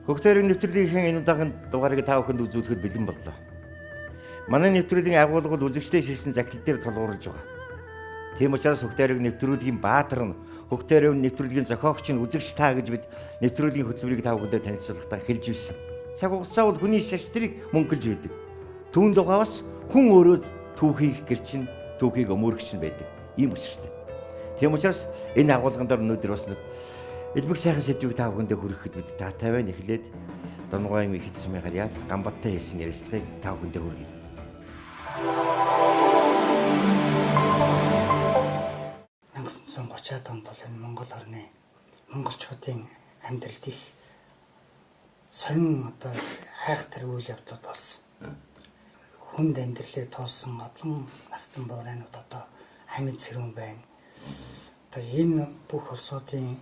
Хөгтөрийн нэвтрүүлгийн энэ удаагийн дугаарыг та бүхэнд үзүүлэхэд бэлэн боллоо. Манай нэвтрүүлгийн агуулга бол үзэгчдийн шилжсэн захирал дээр тулгуурлаж байгаа. Тийм учраас Хөгтөрийн нэвтрүүлгийн баатар нь Хөгтөрийн нэвтрүүлгийн зохиогч нь үзэгч та гэж бид нэвтрүүлгийн хөтөлбөрийг та бүхэндээ танилцуулахдаа хэлж ирсэн. Цаг хугацаа бол хүний шаштрыг мөнгөлж байдаг. Түүн дугаас хүн өөрөө түүхийг гэрчин, түүхийг өмөрөгч нь байдаг. Ийм учиртай. Тийм учраас энэ агуулган дээр өнөөдөр бас нэг элбэг сайхан сэдвийг та бүхэндээ хүргэхэд бид таатай байна. Эхлээд Донгойн ихэнх сумын гараад Гамбаттай хийсэн ярилцлагыг та бүхэндээ хүргэе. 1930-аад онд бол энэ Монгол орны монголчуудын амьдралд их сонин айхтар үйл явдлууд болсон. Хүнд амьдралыг туулсан олон настан буурайнууд амьд сэрүүн байна. Энэ бүх улсуудын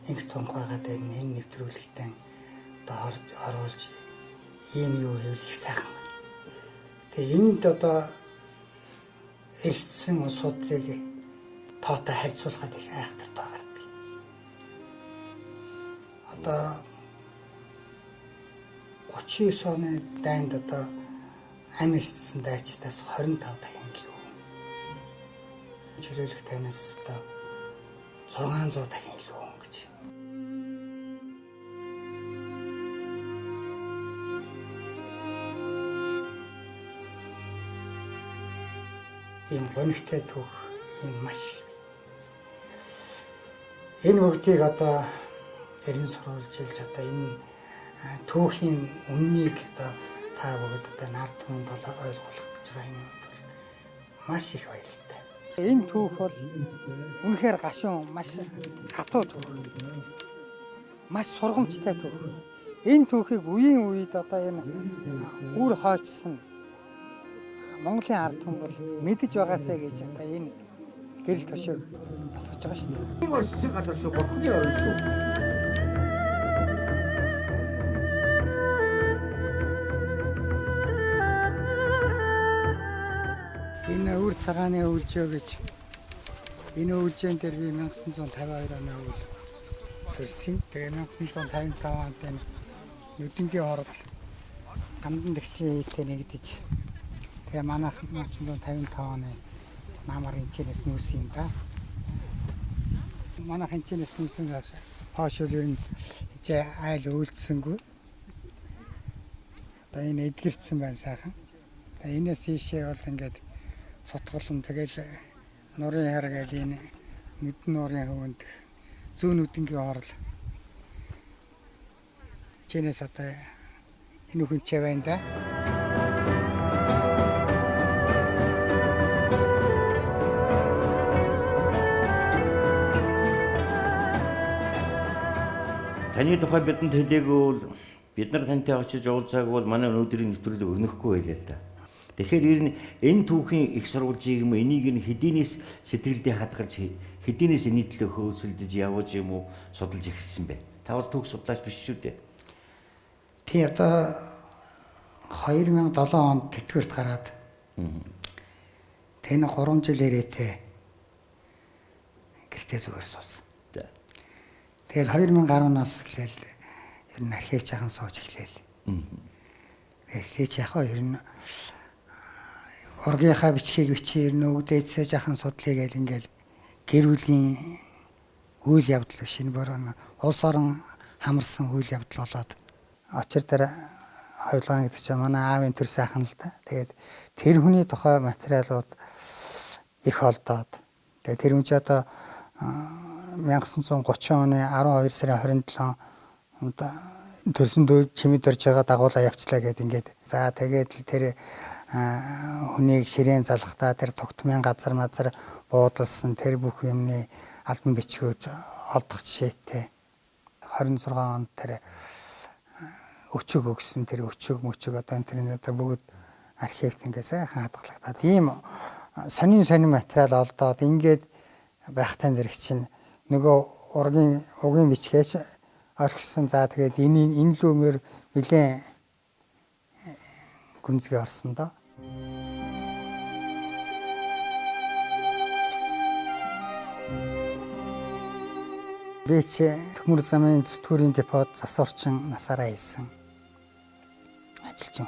инх томхойгоо дээр энэ нэвтрүүлэгтэн оруулж ийм юу хийвэл их сайхан. Энд эрсдсэн улсуудыг тоотой харьцуулахад их айхтар тоо гардаг. Одоо 39 оны дайнд ам эрсдсэн дайчдаас 25 дахин илүү. Чөлөөлөх танаас 600 дахин илүү гэж. Ийм гонигтай түүх энэ маш. Энэ бүгдийг эрен сурвалж илж энэ түүхийн үннийг та бүгд наад түмэнд ойлгох гэж байгаа юм бол маш их баярлалтай. Энэ түүх бол үнэхээр гашуун, маш хатуу түүх. Маш сургамжтай түүх. Энэ түүхийг үеийн үед энэ үр хойчсон Монголын ард түмэн бол мэдэж байгаасаа гэж энэ гэрэл тошоог босгож байгаа шүү дээ. Энэ орчин газар шүү, бурхны орн шүү. Энэ үр цагааны өвлжөө гэж энэ өвлжөөн дээр би 1952 оны үйл төрсөн. Тэгээ 1955 онд энэ нүдэнгийн орол гандан тэгшлийн хийтэй нэгдэж тэгээ манайх 1955 оны намар энчнээс нүүсэн юм да. Манайх энчнээс нүүсэн хойш үл ер нь айл үйлдсэнгүй. Энэ эдгэрсэн байна сайхан. Энээс ийшээ бол ингээд цотголон тэгэл нурын харгаал энэ нүдэн нурын хөвөнд зүүн нүдэнгийн орол. Чинээс энэ хүнчээ байна да. Таны тухай бидэнд хэлээгүүл бид нар тантай очиж уулзаагүй бол манай өнөөдрийн нэвтрүүлэг өрнөхгүй байлаа л да. Тэгэхээр ер нь энэ түүхийн их сурвалжийг юм энийг нь хэдийнээс сэтгэлдээ хадгалж хэдийнээс энэ төлөө хөөцөлдөж явж юм уу судалж эхэлсэн бэ? Та бол түүх судлаач биш шүү дээ. Тий 2007 онд тэтгэврт гараад. Тэн 3 жил ирээтэй гэртээ зүгээр суусан. Тэгэл 2010-аас эхлээл ер нь архив жаахан сууж эхлээл. Эхлэж яхаа ер нь ургийнхаа бичгийг бичиж ер нь өвдөдсөө жаахан судлыг гэл ингээл гэр бүлийн үйл явдал биш энэ бүр улс орон хамарсан үйл явдал болоод очир дээр хойлгоо гэдэг чинь манай аавын төр сайхан л да. Тэгээд тэр хүний тухай материалууд их олдоод тэгээд тэр хүн ч 1930 оны 12 сарын 27 төрсөн дөө чимэд орж байгаа дагуулаа явчлаа гэдэг ингээд. За тэгээд тэр хүнийг ширээн залхтаа тэр тогтмын газар буудалсан тэр бүх юмны албан бичгүүд олдох жишээтэй. 26 онд тэр өчөг өгсөн тэр өчөг мөчөг энэ бүгд архивт ингээд сайхан хадгалагдаад ийм сонин материал олдоод ингээд байхтай зэрэг чинь нөгөө угийн бичгээс орхисон. За тэгээд энэ л өмөр нэлээд гүнзгий орсон доо. Би ч Төмөр замын зүтгүүрийн депод засварчин насаараа хийсэн ажилчин.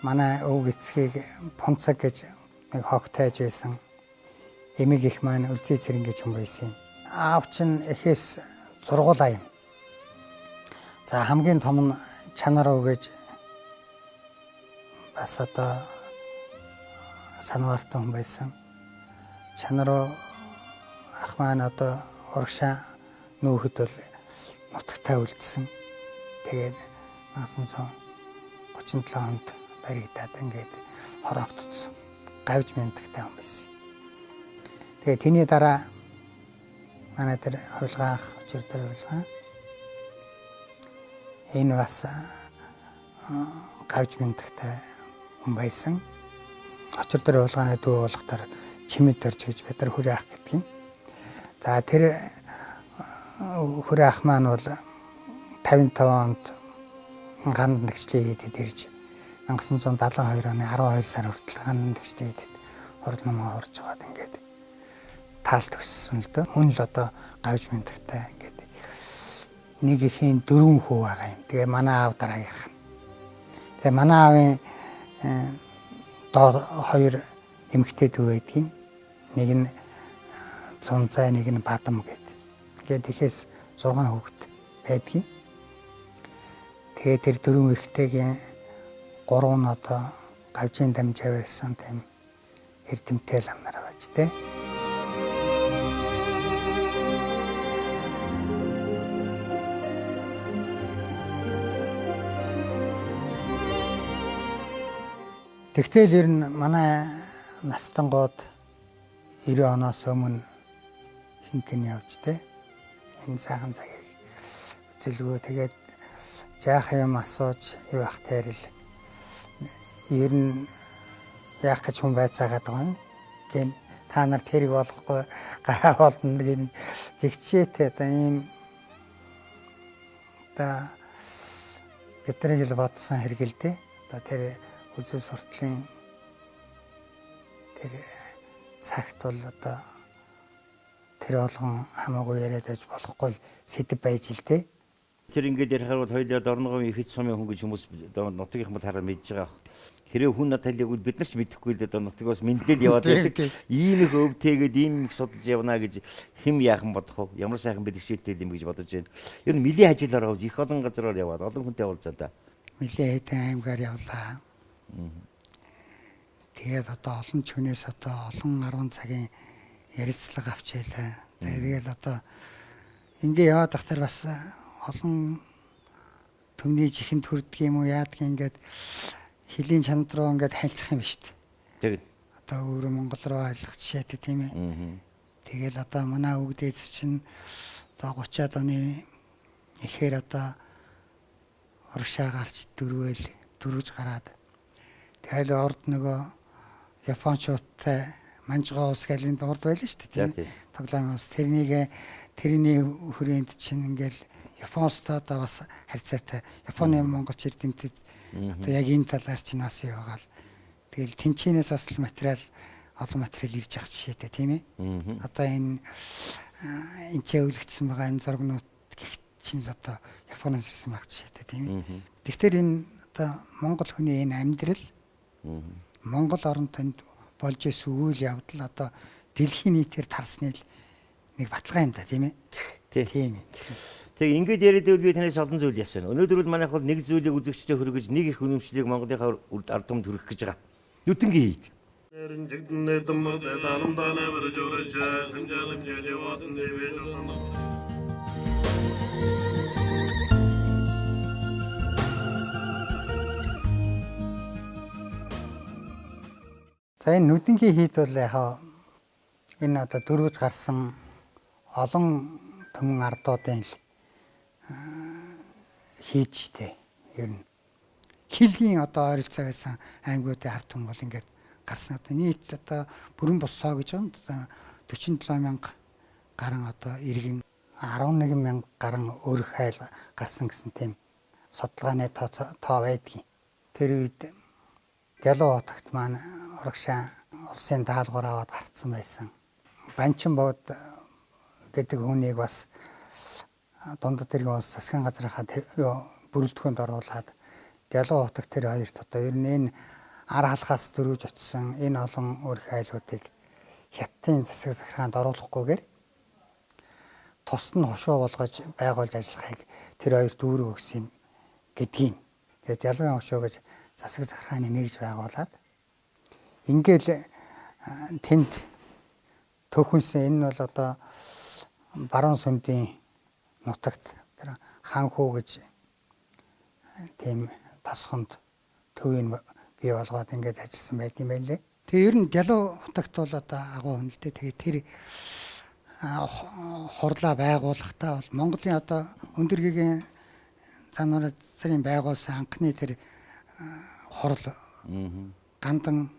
Манай өвөг эцгийг Пунцаг гэж нэг хог тайж байсан. Эмэг их маань Үлзий цэрэн гэж хүн байсан. Аав чинь эхээс сургуулаа юм. За хамгийн том нь Чанаров гэж бас одоо санавартай хүн байсан. Чанаров ах маань одоо урагшаа нүүхэд бол нутагтаа үлдсэн. Тэгээд 1937 онд баригдаад ингээд хороогдсон. Гавж мэндэгтэй хүн байсан. Тэгээд тэний дараа манай тэр хулгайх учир дээр хулгай. Энэ бас гавж мэндэгтэй хүн байсан. Очир дээр хулгайны дүү болохдоор чимэд дөрж гэж бид нар хүрээ ах гэдэг юм. За тэр хүрээ ах маань бол 55 онд ганд нэгчлээ хийдэд ирж 1972 оны 12 сар хүртэл ганд нэгчлээ хийдэд хурал намаа орж байгаад ингээд таалт өссөн л дөө. Мөн л одоо гавж мэндэгтэй ингээд нэг ихийн 4 хүү байгаа юм. Тэгээ манай аав дараагийнх. Тэгээ манай аавын доо 2 эмэгтэй дүү байдгийн. Нэг нь Цунцай, нэг нь Бадам гэдэг. Тэгээд ихээс 6 хүүхэд байдгийн. Тэгээд тэр 4 эрэгтэйгийн 3 нь одоо гавжийн дамжаа барьсан тийм эрдэмтэй лам нар байж тээ. Тэгтэл ер нь манай настангууд 90 оноос өмнө хинхэн явж тээ. Энэ сайхан цагийг үзэлгүй тэгээд жаах юм асууж юу ах таарил. Ер нь яах гэж хүн байцаагаад байгаа юм. Гэн та нар тэрэг болохгүй гай болно гэн гихчээтэй одоо ийм одоо бидний л бодсон хэрэгэлдэ. Одоо тэр үзэл суртлын тэр цагт бол одоо тэр болгон хамаагүй яриад байж болохгүй сэдв байж л дээ. Тэр ингээд ярихаар бол хоёулаа дорногын ихэд сумын хүн гэж хүмүүс нутгийн хүмүүс хараа мэдж байгаа. Хэрэв хүн надад хэлээгүй бид нар ч мэдэхгүй л дээ нутгаас мэдлэл яваад байдаг. Ийм их өвтэйгээд ийм их судалж явна гэж хэн яахан бодох вэ? Ямар сайхан бэлгшээтэй юм гэж бодож байна. Ер нь мөлийн ажиллаараа их олон газараар яваад олон хүнтэй уулзаа да. Мөлийн хэдэн аймгаар явлаа. Тэгээд одоо олон ч хүнээс одоо олон 10 цагийн ярилцлага авч ялаа. Тэгээд одоо ингээ яваад тахтар бас олон төмний жихэнд хүрдэг юм уу яадаг ингээд хилийн чанд руу ингээд хайлцах юм биш үү? Тэгээд одоо өөрөө Монгол руу айлах жишээтэй тийм ээ. Тэгэл одоо манай өвгдөөс чинь одоо 30-аад оны ихээр одоо урагшаа гарч дөрвөж гараад тэгэл орд нөгөө Япончуудтай Манжгаа ус гэлэнд орд байлаа шүү дээ тийм. Тоглоом ус тэрний хүрээнд чинь ингээл Японстой одоо бас харьцаатай Японы монголч эрдэмтэд одоо яг энэ талаар чинь бас явагаал. Тэгэл тэнцэнээс бас материал олон материал ирж ах жишээтэй тийм ээ. Одоо энэ ч өвлөгдсөн байгаа энэ зургнууд гэх чинь л одоо Японоос ирсэн байх жишээтэй тийм ээ. Тэгэхээр энэ одоо монгол хүний энэ амьдрал Монгол оронтонд болж исэн үйл явдал одоо дэлхийн нийтээр тарсны нэг баталгаа юм да тийм ээ. Тийм. Тэг ингээд яриад байвал би танаас олон зүйл яасан. Өнөөдөр бол манайх бол нэг зүйлийг үзэгчтэй хүргэж нэг их үнэмшлийг Монголынхаа ард түмэнд хүргэх гэж байгаа. Нүтэнгийн хийд. За энэ нүдэнгийн хийд бол яхаа энэ одоо дөрвөж гарсан олон түмэн ардуудын л хийж штэ. Ер нь хилийн одоо ойролцоо байсан аймагуудын ард түмэн бол ингээд гарсан одоо нийт одоо бүрэн босцоо гэж байгаа. 47,000 гарan одоо иргэн 11,000 гарan өөр хайл гарсан гэсэн тийм судалгааны тоо байдгийн. Тэр үед Ялуу хотогт маань урагшаа улсын даалгавар аваад гарцсан байсан. Банчин бод гэдэг хүнийг бас дундад тэргийн улс засгийн газрынхаа бүрэлдэхүүнд оруулаад Ялуу хотог тэр хоёрт одоо ер нь энэ ар халахаас дөрвж очсон энэ олон өрх айлуудыг хятадын засаг захиргаанд оруулахгүйгээр тусад нь хошуу болгож байгуулж ажиллахыг тэр хоёр дүүрэг өгсөн гэдгийг. Тэгээд ялуун хошуу гэж засаг захиргааны нэгж байгуулад ингээл тэнд төхөнсөн энэ бол одоо баруун сүндийн нутагт тэр ханхуу гэж тийм тосгонд төвийг бий болгоод ингээд ажилласан байт юм байлээ. Тэгээ ер нь Ялуу хотогт бол одоо агуу хүн л дээ. Тэгээ тэр хурлаа байгуулахдаа бол Монголын одоо өндөр гэгийн зан хурлын байгуулсан анхны тэр хурл гандан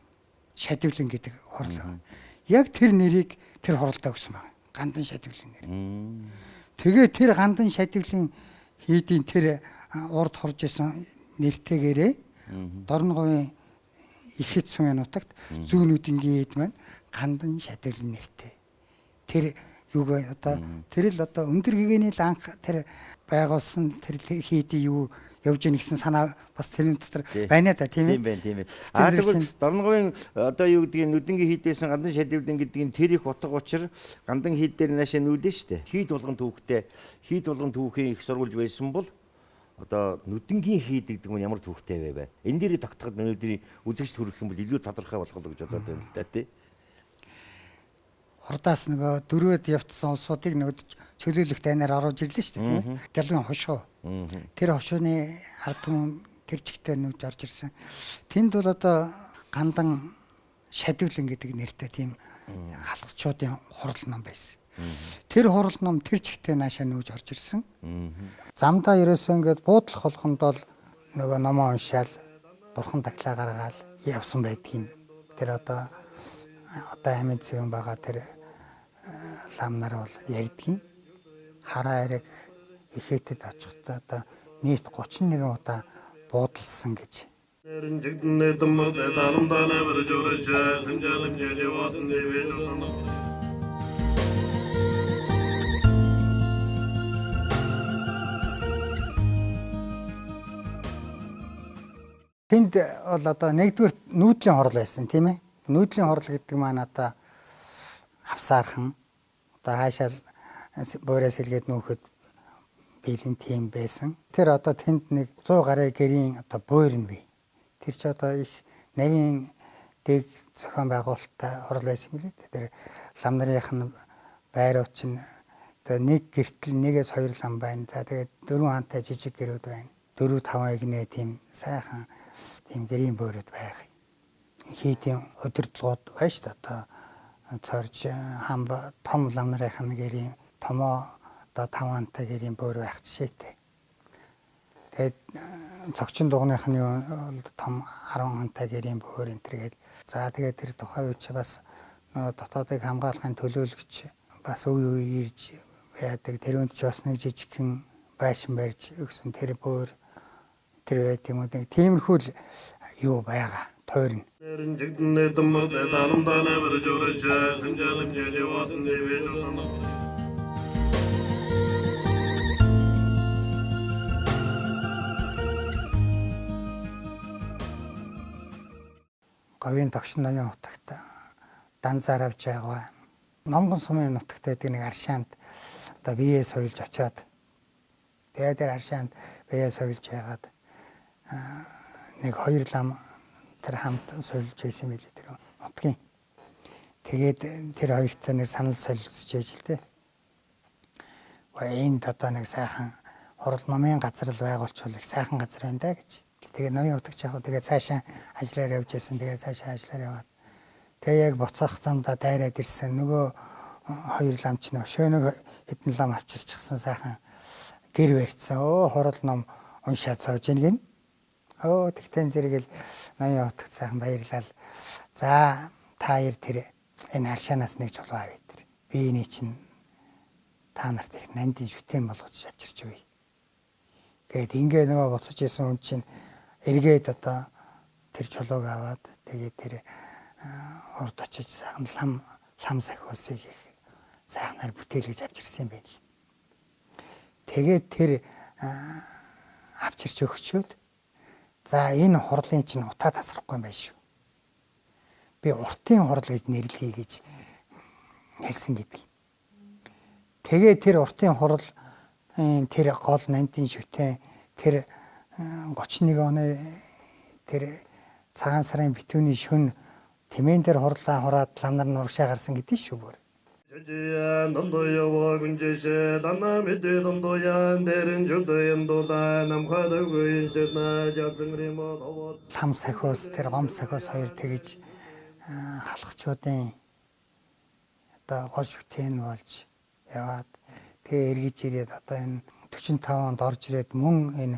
шадивлан гэдэг хурл. Яг тэр нэрийг тэр хурлаа өгсөн байна. Гандан шадивлан нэр. Тэгээ тэр гандан шадивлан хийдийн тэр урд хорж исэн нэртэйгээрээ Дорноговын ихэд сумын нутагт зүүнүүдийн хэд маань гандан шадивлан нэртэй. Тэр юугаа одоо тэр л одоо өндөр гэгэний л анх тэр байгуулсан тэр хийдий юу явж ийн гэсэн санаа бас тэрний дотор байна да тийм ээ. Тийм байна, тийм ээ. Тэгвэл Дорноговын одоо юу гэдгийг нүдэнгийн хийдээсэн гандан шадивлан гэдгийг тэр их утга учир гандан хийд дээр наашаа нүүдэн штэ. Хийд болгон түүхийн их сурвалж байсан бол одоо нүдэнгийн хийд гэдэг нь ямар түүхтэй вэ? Энэ дээрээ тогтоход өнөөдрийн үзэгчд хүрэх юм бол илүү тодорхой болох л гэж бодоод байна л да тий. Урдаас нөгөө дөрвөд явцсан улсуудыг нөгөө чөлөөлөх дайнаар оруулж ирлээ шүү дээ тийм. Галын хошуу. Тэр хошууны ард түмэн тэр чигтээ нүж орж ирсэн. Тэнд бол одоо гандан шадивлан гэдэг нэртэй тийм халахчуудын хурал ном байсан. Тэр хурал ном тэр чигтээ наашаа нүж орж ирсэн. Замдаа ерөөсөө ингээд буудлах болгонд бол нөгөө номоо уншаал бурхан таглаа гаргаал явсан байдгийн. Тэр одоо амин цэвэн байгаа тэр лам нар бол ярьдгийн. Хараа хэрэг ихэтэд очихдоо одоо нийт 31 удаа буудалсан гэж. Тэнд бол одоо нэгдүгээр нүүдлийн хурал байсан тийм ээ. Нүүдлийн хурал гэдэг маань одоо авсаархан одоо хаашаал буурай сэргээд нүүхэд биелэн тийм байсан. Тэр одоо тэнд нэг 100 гаруй гэрийн одоо буйр нь бий. Тэр ч одоо их нарийн дэг зохион байгуулалттай хурал байсан юм лээ. Тэр лам нарынх нь байрууд чинь одоо нэг гэртэл нэгээс хоёр лам байна. За тэгээд 4 хаантай жижиг гэрүүд байна. 4 5 игнэ тийм сайхан тийм гэрийн буйрууд байх. Хийдийн өдөртлгүүд байна шүү дээ. Одоо цорж хамба том лам нарын гэрийн томоо одоо 5 хаантай гэрийн буйр байх жишээтэй. Тэгээд цогчин дугных нь бол том 10 хаантай гэрийн буйр энэ төргээд за тэгээд тэр тухайн үед чи бас дотоодыг хамгаалахын төлөөлөгч бас үе үе ирж яадаг тэр үнд чи бас нэг жижигхэн байшин барьж өгсөн тэр буйр тэр байт юм уу тиймэрхүү л юу байгаа тойрно. Говийн тогшин ноён хотогт данзаар авч байгаа. Номгон сумын нутагт байдаг нэг аршаанд одоо биеэ соёлж очиод тэгээд тэр аршаанд биеэ соёлж яагаад нэг 2 лам тэр хамт соёлж байсан байлээ тэр нутгийн. Тэгээд тэр хоёртой нэг санал солилцож ээж л дээ. Энд одоо нэг сайхан хурал номын газар л байгуулчихвал их сайхан газар байна да гэж. Тэгээд ноён утгач яг тэгээд цаашаа ажиллаар явж байсан. Тэгээд цаашаа ажиллаар яваад тэгээд яг буцаах замдаа дайраад ирсэн нөгөө 2 лам ч нөшөө хэдэн лам авчирчихсан сайхан гэр барьцсан. Хурал ном уншаад сууж ийн гин. Тэгтэн зэрэгэл ноён утгач сайхан баярлал. За та хоёр тэр энэ аршаанаас нэг чулуу авъя тэр. Би эний чинь та нарт их нандин шүтэн болгож авчирч өгье. Тэгээд ингээ нөгөө буцаж исэн хүн чинь эргээд одоо тэр чулууг аваад тэгээд тэр урд очиж сайхан лам сахиусыг их сайхнаар бүтээлгэж авчирсан юм байна. Тэгээд тэр авчирч өгчөөд за энэ хурлын чинь утаа тасрахгүй юм байна шүү. Би уртын хурал гэж нэрлэе гэж хэлсэн гэдэг. Тэгээ тэр уртын хурал тэр гол нандин шүтэн тэр 31 оны тэр цагаан сарын битүүний шөнө тэмээн дээр хурлаа хураад лам нар нурагшаа гарсан гэдэг шүү бүр. Лам сахиус тэр гом сахиус хоёр тэгж халахчуудын одоо гол шүтэн болж яваад тэгээ эргэж ирээд одоо энэ 45 онд орж ирээд мөн энэ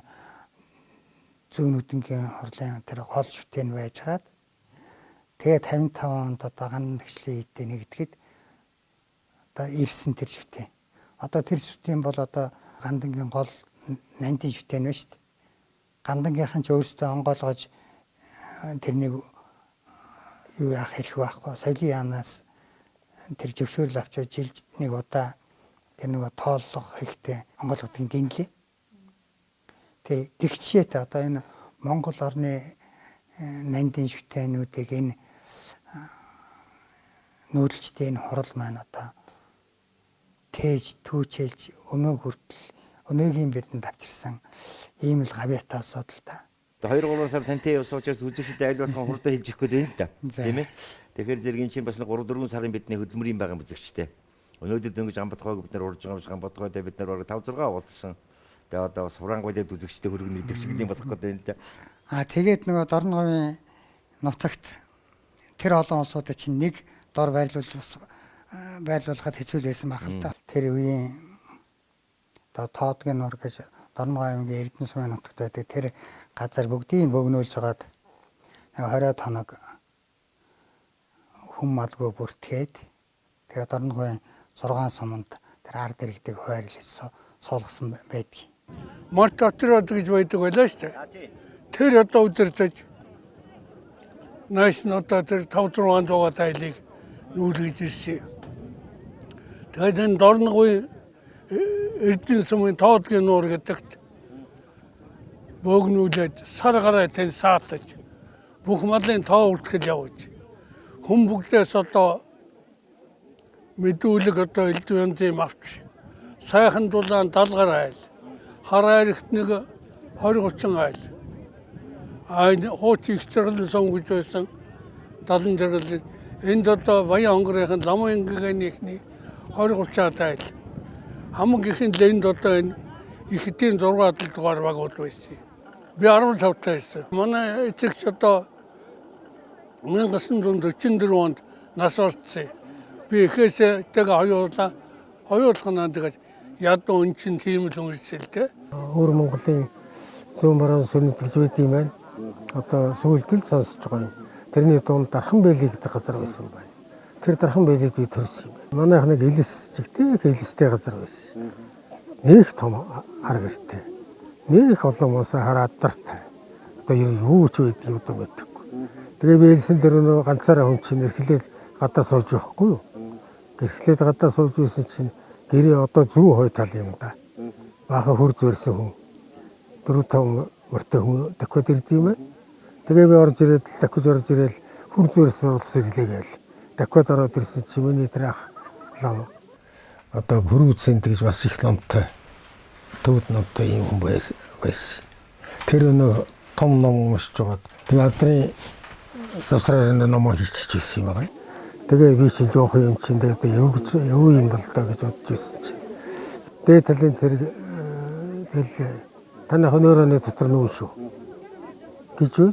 зүүн нүднгийн хурлын тэр гол шүтэн байжгаад тэгээ 55 онд одоо гандан тэгшлийн хийдэ нэгдэхэд одоо ирсэн тэр шүтэн. Одоо тэр шүтэн бол одоо гандангийн гол нандин шүтэн байна шүү дээ. Гандангийнхан ч өөрсдөө онгоолгож тэрнийг юу яах хэрэг байхгүй. Соёлын яамнаас тэр зөвшөөрөл авч жилд нэг удаа тэр нэг тооллого хийхдээ онгойлгодгийн гинлээ. Тэг тэгчээд одоо энэ Монгол орны нандин шүтэнүүдийг энэ нүүдэлчтэй энэ хурал маань одоо тээж түүчэлж өнөө хүртэл өнөөгийн бидэнд авчирсан ийм л гавьяатай асуудал та. 2-3 сар тантай явсан учраас үзэгчдэд аль болох хурдаа хэлж өгөх гээд байна л да. Тийм ээ. Тэгэхээр зэргийн чинь бас 3-4 сарын бидний хөдөлмөрийн байгаа үзэгчтэй. Өнөөдөр дөнгөж Гамбатгойг бид нар урьж байгаа юм Гамбатгойдоо бид нар бараг 5-6 уулсан. Тэгээ одоо бас Хураангуйлаад үзэгчтэй хөргөн нэвтрчгдийн болох гээд байна л да. Тэгээд нөгөө Дорноговын нутагт тэр олон улсуудад чинь нэг дор байрлуулахад хэцүү байсан байх л та. Тэр үеийн одоо Тоодгийн нур гэж Дорноговын Эрдэнэ сумын нутагт байдаг тэр газар бүгдийг бөгнүүлж хагаад 20 тоног хүм малгөө бүртгээд тэгээд Дорноговын 6 суманд тэр ард иргэдэг хуваарлаж суулгасан байдаг. Март Отрод гэж байдаг байлаа шүү дээ. Тэр одоо удирдах нааш нь одоо тэр 5-6 тайлыг нүүлгэж ирсэн. Тэгээд энэ Дорноговын Эрдэнэ сумын Тоодгийн нуур гэдэгт бөөгнүүлээд сар гараа тань саатаж бүх малын тоо үртгэл явууж хүн бүгдээс одоо мэдүүлэг одоо элдв янз юм авч сайхан дулаан 70 гараа айл хараа эрэгт нэг 20-30 айл хууч их зэрлэн сонгож байсан 70 зэрлэг энд одоо Баян хонгорын ламын гэнийхний 20-30 айл хамаг ихэнд л энд одоо энэ их эдийн 6 дугаар багууд байсан. Би 15 таа ирсэн. Манай эцэгч одоо 1944 онд нас барсан. Би эхээсээ тэгээ хоёулахнаа тэгээд ядуу өн чинь тийм л үнэрсэл тэ. Өөр Монголын зүүн баруун сүнэт гэж байд юм байна. Одоо сүүлдэл сонсож байгаа юм. Тэрний дунд Дархан Бэлий гэдэг газар байсан байна. Тэр Дархан Бэлийг би төрсөн юм байна. Манайх нэг элэс чигтэй элэстэй газар байсан. Нэг том ар гэртэй. Нэг олон мосоо хараад дартай. Одоо юу ч байдгийг одоо мэдхгүй. Тэгээ би элсэн дээр нөө ганцаараа хүн чинь эрхлээд гадаа сууж байхгүй юу? Эрхлээд гадаа сууж байсан чинь гэрээ одоо зүү хой тал юм да. Баахан хөр зөрсөн хүн. 4-5 мөртөө хүн дахиад ирд юм байна. Тэгээ би орж ирээд дахиж орж ирээл хөр зөрсөн улс ирлээгээл. Дахиад ороод ирсэн чи миний тэр ах лам. Одоо бүрүүцэн гэж бас их номтой. Төвд номтой юм хүн байсан. Тэр өнөө том ном уншиж байгаад тэгээ адрын завсраар ном хийчих байсан юм байна. Тэгээ би чинь жоох юм чинь тэгээ юу юм бол таа гэж бодож байсан чинь. Дээд талын зэрэг тэгэл таны хонорооны дотор нүү шүү гэж үү.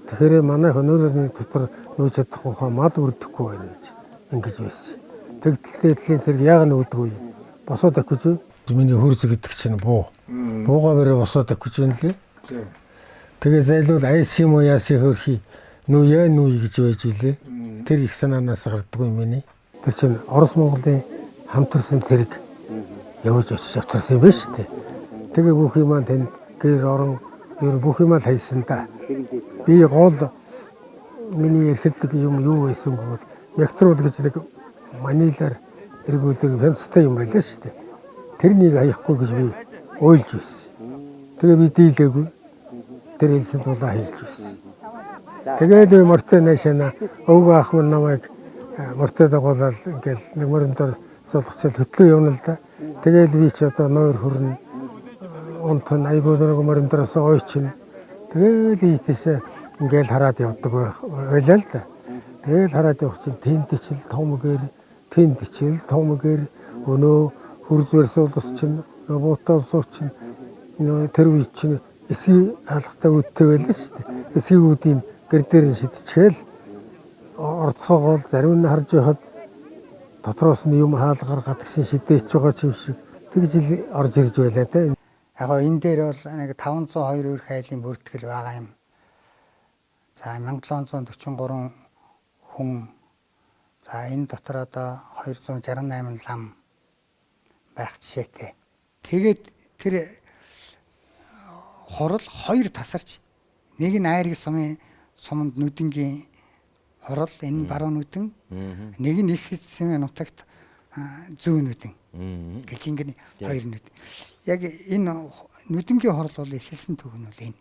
Тэгэхээр манай хонорооны дотор нүүж чадахгүй мад үрдэхгүй байна гэж ингэж байсан. Тэгтэл талын зэрэг яагаад нүүдгүй юм? Босоод авчих үү? Миний хөрзө гэдэг чинь буу. Буугаа бэрээ босоод авчих юм лээ. Тэгээ зайлуул айс юм уу яасын хөрхий нүүе гэж байж үлээ. Тэр их санаанаас гардаггүй миний. Тэр чинь Орос Монголын хамтарсан зэрэг явж очиж авчирсан юм байна шүү дээ. Тэгээ бүх юм танд гэр орон ер бүх юм хайсан да. Би гол миний эрхлэг юм юу байсан бол метрол гэж нэг манилаар эргүүлэг фэнстэй юм байлаа шүү дээ. Тэрнийг хаяхгүй гэж би уйлж байсан. Тэгээ би дийлээгүй. Тэр хэлсэн тулаа хэлж байсан. Тэгээд морьтой наашаа өвгөө ах минь намайг морьтой дагуулаад ингээл нэг моринтор суулгачаал хөтлөө явна л да. Тэгээд би ч одоо нойр хөрнө. Унтан айгуу нэг моринтороос ойчин. Тэгээд ийтэйсээ ингээл хараад явдаг байлаа л да. Тэгээд хараад явах чинь тэнд ч л томгэр, тэнд ч л томгэр өнөө хурцвэр суулгас чинь буутаа суучин тэр үе чинь эсгийн хаалгатай үүдтэй байлаа шүү дээ. Эсгийн үүдийн гэр дээр шидчихэл орцгоогоо зарим нь харж байхад дотроос нь юм хаалгаар гадагшин шидэж байгаа ч юм шиг тэгж л орж ирж байлаа да. Яг гоо энэ дээр бол нэг 502 өрх айлын бүртгэл байгаа юм. За 1743 хүн. За энэ дотор одоо 268 лам байх жишээтэй. Тэгээд тэр хорол хоёр тасарч нэг нь айраг суманд нүдэнгийн хорол энэ баруун нүдэн нэг нь их хэсгийн нутагт зүүн нүдэн гэж ингэний хоёр нүдэн. Яг энэ нүдэнгийн хорол бол их хэсэн төгөн үл энэ.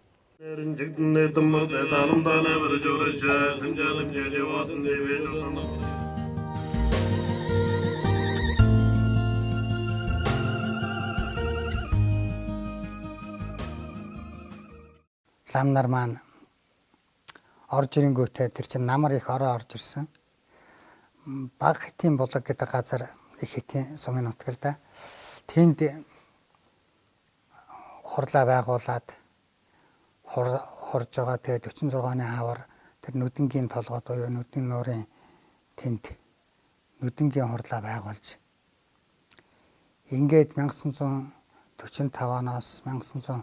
Лам нар маань орж ирэнгүүтээ тэр чинь намар их ороо орж ирсэн. Баг хэтийн булаг гэдэг газар их хэтийн сумын нутаг л да. Тэнд хурлаа байгуулад хурж байгаа. Тэгээ 46-ны хавар тэр нүдэнгийн толгой буюу нүдэн нуурын тэнд нүдэнгийн хурлаа байгуулж ингээд 1945 оноос 1955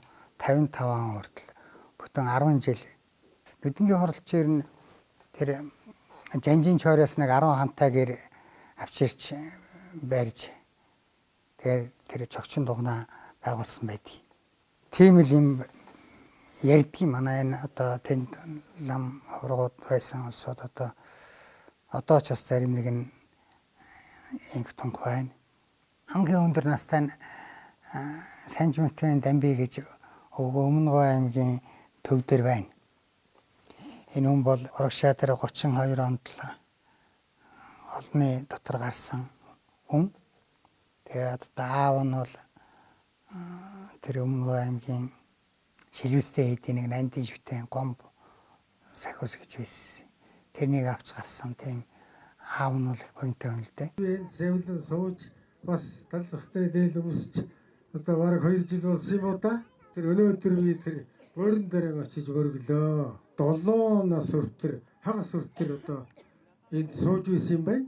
он хүртэл бүтэн 10 жил нүдэнгийн хурлчээр нь тэр жанжин чойроос нэг 10 хантай гэр авчирч барьж тэгээ тэр чогчин дугнаа байгуулсан байдаг. Тийм л юм ярьдгийг манай энэ одоо тэнд лам хургууд байсан улсууд одоо ч бас зарим нэг нь инх тунх байна. Хамгийн өндөр настай нь Санжмтын Дамби гэж Өмнөгов аймгийн төв дээр байна. Энэ хүн бол урагшаа дээр 32 онд олны дотор гарсан хүн. Тэгээд аав нь бол тэр Өмнөгов аймгийн Шилвэстэй хэдийн нэг нандин шүтэн гомб сахиус гэж байсан. Тэрнийг авч гарсан тийм аав нь бол их поинттай хүн л дээ. Энэ сэвлэн сууж бас талхтай дээл өмсч одоо бараг 2 жил болсон юм уу да? Тэр өнөөдөр би тэр борин дээр очиж мөрглөө. 7 нас хүртэл хагас хүртэл одоо энд сууж байсан юм байна.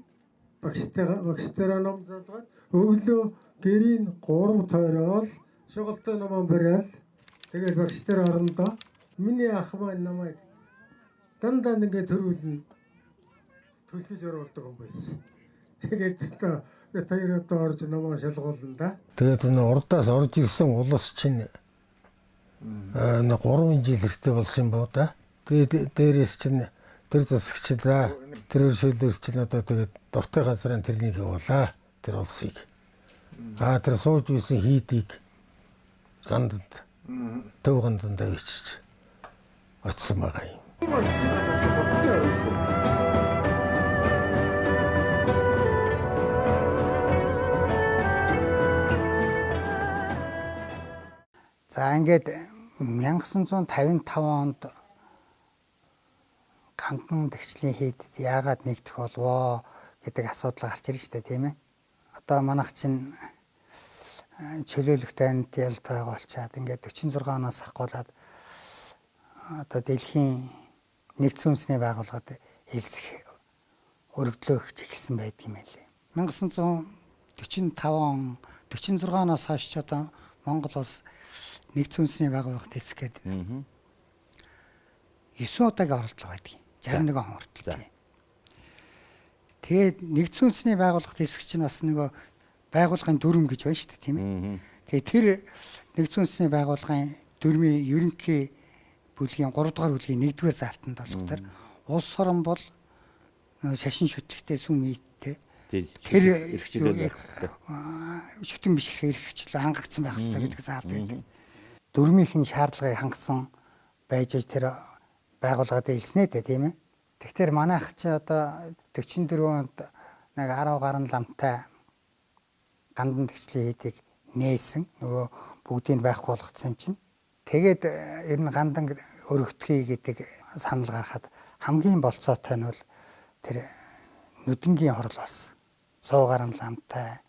Багштайгаа ном залгаад өглөө гэрийн 3 тойрол шугалтай номон бариад тэгээд багштайр орондоо миний ах маань намайг дандаа ингээд төрүүлнэ төлгөж оруулдаг юм байсан. Тэгээд одоо орж номоо шалгуулна да. Тэгээд энэ урдаас орж ирсэн улс чинь 3 жил хэрэгтэй болсон юм боо да. Тэгээд дээрээс чинь тэр засагч за тэр өршөөлөөр чинь одоо тэгээд дуртай газрын тэрнийг явуулаа тэр улсыг. Тэр сууж үйсэн хийдийг гандад төв гандандаа ичиж очсон байгаа юм. За ингээд 1955 онд гандан тэгшлийн хийдэд яагаад нэгдэх болвоо гэдэг асуудал гарч ирж штэ тийм ээ. Одоо манайх чинь чөлөөлөх танд ялд байгуулчаад ингээд 46 оноос ахгуулаад одоо дэлхийн нэгдсэн үндэсний байгууллагад элсэх өргөдлөө эхэлсэн байдаг юм байлээ. 1945 он 46 оноос хойш ч одоо Монгол улс нэгдсэн үндэсний байгууллагад элсэх гэдэг 9 удаагийн оролдлого байдаг. 61 он хүртэл. Тэгээд нэгдсэн үндэсний байгууллагад элсэх чинь бас нөгөө байгууллагын дүрм гэж байна шүү дээ тийм ээ. Тэгээд тэр нэгдсэн үндэсний байгууллагын дүрмийн ерөнхий бүлгийн 3 дугаар бүлгийн 1-р залтанд болохоор улс орон бол шашин шүтлэгтэй сүм нийттэй тэр эрхчлэл байх хэрэгтэй. шүтэн биш эрхчлэл хангагдсан байх хэрэгтэй гэдэг заалт байдаг. Дөрмийнхэн шаардлагыг хангасан байж тэр байгууллагад хэлснэ дээ тийм ээ. Тэгэхээр манайх чи одоо 44 онд нэг 10 гаруй ламтай гандан тэгчлийн хийдийг нээсэн. Нөгөө бүгдийг байхгүй болгоцсон чинь. Тэгээд ер нь гандан өргөтгий гэдэг санал гаргахад хамгийн болцоотой нь бол тэр нүдэнгийн хорол болсон. 100 гаруй ламтай.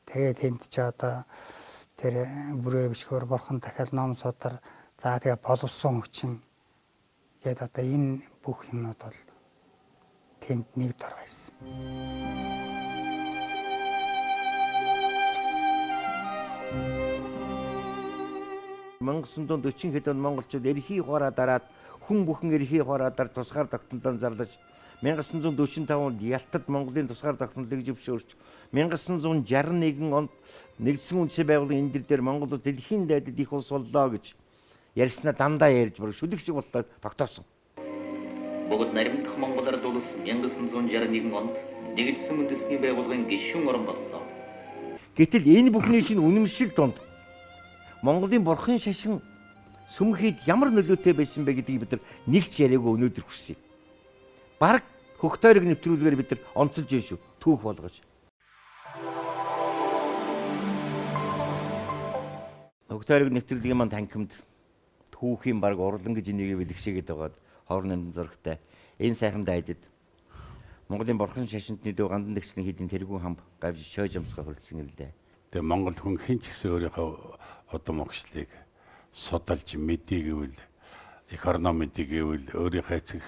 Тэгээд тэнд ч одоо тэр бүрээ бишгөр борхон дахиад ном судар за тэгээ боловсон хүчин гээд одоо энэ бүх юмнууд бол тэнд нэг дор байсан. 1940 хэд он монголчууд эрхий хоороо дараад хүн бүхэн эрхий хоороо дараа тусгаар тогтнолоо зарлаж 1945 онд Ялтад Монголын тусгаар тогтнолыг зөвшөөрч 1961 онд нэгдсэн үндэсний байгууллагын энэ дээр Монгол улс дэлхийн дайдад их улс боллоо гэж ярьснаа дандаа ярьж бүр шүлэг шиг боллоо тогтоосон. Богд наримдах Монгол Ард улс 1961 онд нэгдсэн үндэсний байгууллагын гишүүн орн боллоо. Гэтэл энэ бүхний чинь үнэмшил донд Монголын бурхан шашин сүмхийд ямар нөлөөтэй байсан бэ гэдгийг бид нар нэг ч яриаггүй өнөөдөр хүсье. Бараг хөх тойрог нэвтрүүлгээр бид нар онцолж байна шүү. Түүх болгож. Хөх тойрог нэвтрүүлгийн маань танхимд түүхийн бараг урлан гэж энийг бэлгшээгээд байгаад хоорон нэмэн зурагтай энэ сайхан дайдад Монголын бурхан шашинд нэдүү гандан дэгчлийн хийдийн тэргүүн хамб гавж шойж амсгаа хөрөлсөн юм л дээ. Тэгээ Монгол хүн хэн ч гэсэн өөрийнхөө одоо могшлыг судалж мэдээ гэвэл эх орноо мэдээ гэвэл өөрийнхөө эцэг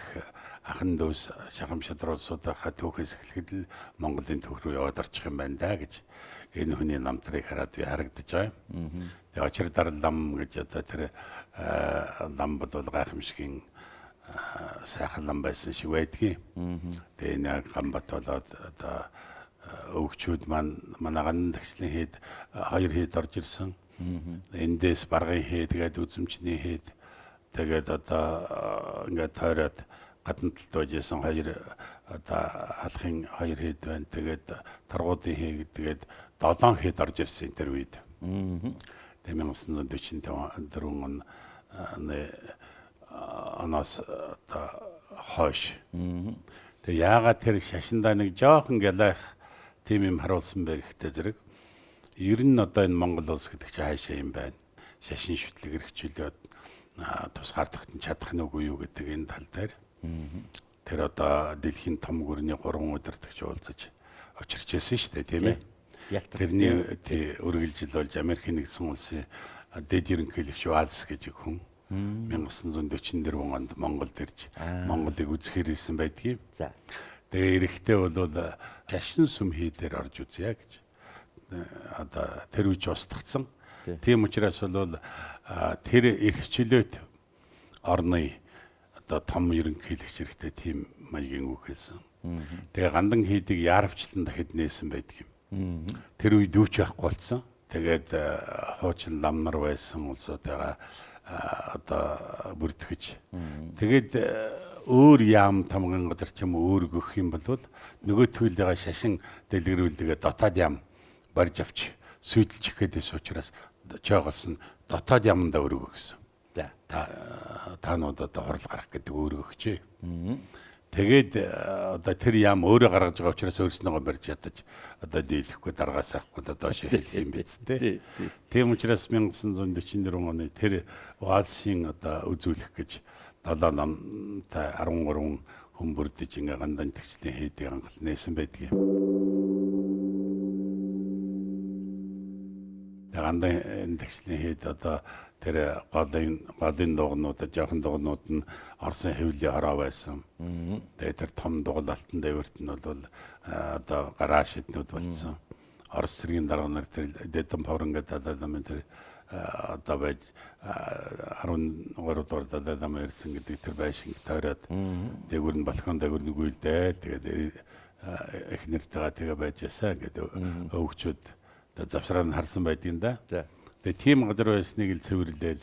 ахын дүүс шахам шадруудсуудаа түүхээс эхлэхэд л Монголын түүх рүү яваад орчих юм байна да гэж энэ хүний намтрыг хараад би харагдаж байгаа юм. Тэгээ очир дарал лам гэж одоо тэр лам бол гайхамшигын сайхан лам байсан шиг байдгийг. Тэгээ энэ гамбат болоод одоо өвгчүүд манай гандан тагчлын хэд 2 хэд орж ирсэн. Эндээс баргын хэд тэгээд үзэмчний хэд тэгээд одоо ингээд тойроод гадна талд байжсэн 2 одоо алхын 2 хэд байна. Тэгээд таргуудын хэд тэгээд 7 хэд орж ирсэн тэр үед. Тэгээд 1944 он оноос одоо хойш. Тэгээд яагаад тэр шашиндаа нэг жоохон гэлэх тийм юм харуулсан бэ гэхдээ зэрэг ер нь одоо энэ Монгол улс гэдэг чинь хаашаа юм байна. Шашин шүтлэг эрхчлээд тусгаар тогтнож чадах нь үгүй юу гэдэг энэ тал дээр. Тэр одоо дэлхийн том гүрний 3 удирдагч уулзаж очирч байсан шүү дээ тийм ээ. Тэрний үргэлжил болж Америкийн нэгдсэн улсын дэд ерөнхийлөгч Валс гэж хүн 1944 онд Монголд ирж Монголыг үзэхээр ирсэн байдгийг. За. Тэгээ эрэхтэй бол шашин сүмхий дээр орж үзье гэж одоо тэр үуч устгацсан. Тийм учраас бол тэр эрхчлөөт орны одоо том ерөнхийлөгч хэрэгтэй тийм маягийн үг хэлсэн. Тэгээ гандан хийдийг яарвчлан дахид нээсэн байдаг юм. Тэр үед үуч байхгүй болсон. Тэгээд хуучин лам нар байсан улсуудаа одоо бүртгэж. Тэгээд өөр яам тамган газар ч юм өөр өгөх юм бол нөгөө төлөвлөгөө шашин дэлгэрүүлгээ дотоод яам барьж авч сүйдэлж ихэдээс учраас чойголс нь дотоод яманда өргөх гэсэн. За таанууд одоо хорл гарах гэдэг өргөхчээ. Тэгээд одоо тэр яам өөрөө гаргаж байгаа учраас өөрснөөгөө барьж ядаж одоо дийлэхгүй дараагаас авахгүй доош хэлэх юм биз дээ. Тийм учраас 1944 оны тэр Валсын одоо үзүүлэх гэж 7 намтай 13 хүн бүрдэж ингээ гандан тэгчлийн хийдийг анхал нээсэн байдгийг. Гандан тэгчлийн хийд одоо тэр голын дугнууд жоохон дугнууд нь Орсын хэвлэлийн хороо байсан. Тэгээд тэр том дугал алтан дээвэрт нь бол одоо гараж шиднүүд болсон. Орос цэргийн дарга нар тэр дэдэн павранга дадаламын тэр одоо байж 13 дугаар дадаламын ирсэн гэдэг тэр байшин тойроод дээгүр нь балкон дээгүр нүгүүлдээ. Тэгээд их нэртэйгээ тэгээ байж ясаа гэдэг өвгчүүд завсраа нь харсан байдгийн да. Тэгээ тийм газар байсныг л цэвэрлээл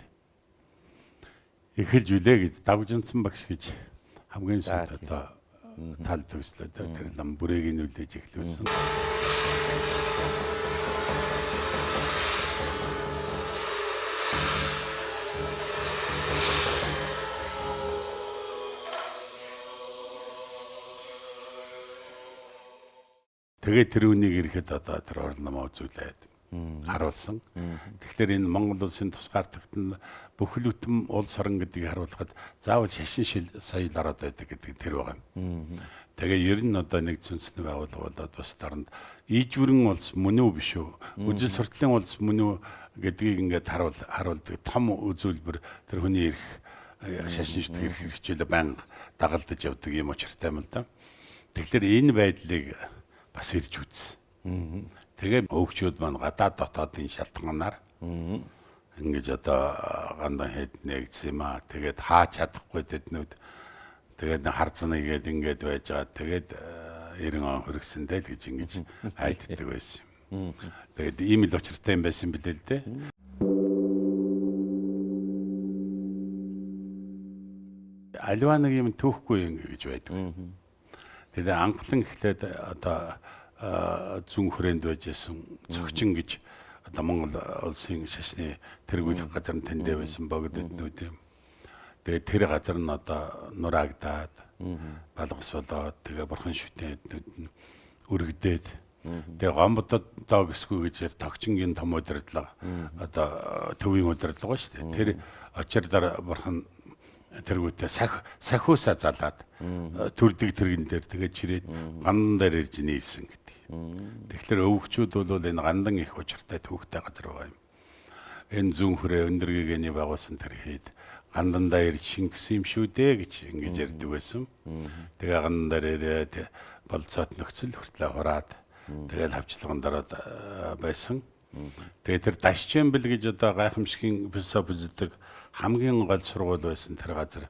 эхэлж үлээ гэж Давжинсан багш гэж хамгийн сүүлд одоо тал төгслөө. Тэр нам бүрийг нь үлдээж эхлүүлсэн. Тэгээд тэр үнийг ирэхэд одоо тэр орон намаа үзүүлээд харуулсан. Тэгэхээр энэ Монгол улсын тусгаартагт нь бүхэл бүтэн улс орон гэдгийг харуулхад заавал шашин соёл ороод байдаг гэдэг тэр байгаа юм. Тэгээ ер нь одоо нэг зүнсний байгууллага болоод бас даранд ийжвэрэн улс мөн үү биш үү? Үжил суртлын улс мөн үү гэдгийг ингээд харуулдаг том үзүүлбэр тэр хүний эрх шашин шүтгийг хэрэгжүүлээ байнга дагалдаж явдаг юм учиртай юм л да. Тэгэхээр энэ байдлыг бас ирж үзсэн. Тэгээ өвгчүүд маань гадаад дотоодын шалтгаанаар ингэж одоо гандан хэд нэгдсэн юм аа. Тэгээд хаач чадахгүй дэднүүд тэгээд харцна игээд ингэж байж байгаа. Тэгээд 90 он хүргэсэндээ л гэж ингэж айддаг байсан юм. Тэгээд ийм л учиртай юм байсан билээ л дээ. Аливаа нэг юм түүхгүй юм гэж байдаг. Тэгээд анхлан эхлээд одоо зүүн хүрээнд байжсэн цогчин гэж одоо Монгол улсын шашны тэргүүлэх газар нь тэндээ байсан богдоднууд юм. Тэгээд тэр газар нь одоо нураагдаад балгас болоод тэгээ бурхан шүтээднүүд нь өргөдөөд тэгээ гомбодод доо гэсгүй гэж тогчингийн том удирдлага одоо төвийн удирдлага ба шүү дээ. Тэр очир бурхан тэргүүтээ сахиусаа залаад төрдөг тэргэн дээр тэгээд чирээд гандан дээр ирж нийлсэн гэдэг. Тэгэхээр өвгчүүд бол энэ гандан их учиртай төвхтэй газар байгаа юм. Энэ зүүн хүрээ өндөргийгэний байгуулсан тэр хэд гандандаа ирж шингэсэн юм шүү дээ гэж ингэж ярьдаг байсан. Тэгээ гандан дээр ирээд болцоот нөхцөл хүртлээ хураад тэгээд хавчлаган дараад байсан. Тэгээ тэр Дашчембэл гэж одоо гайхамшигын философи үздэг хамгийн гол сургууль байсан тэр газар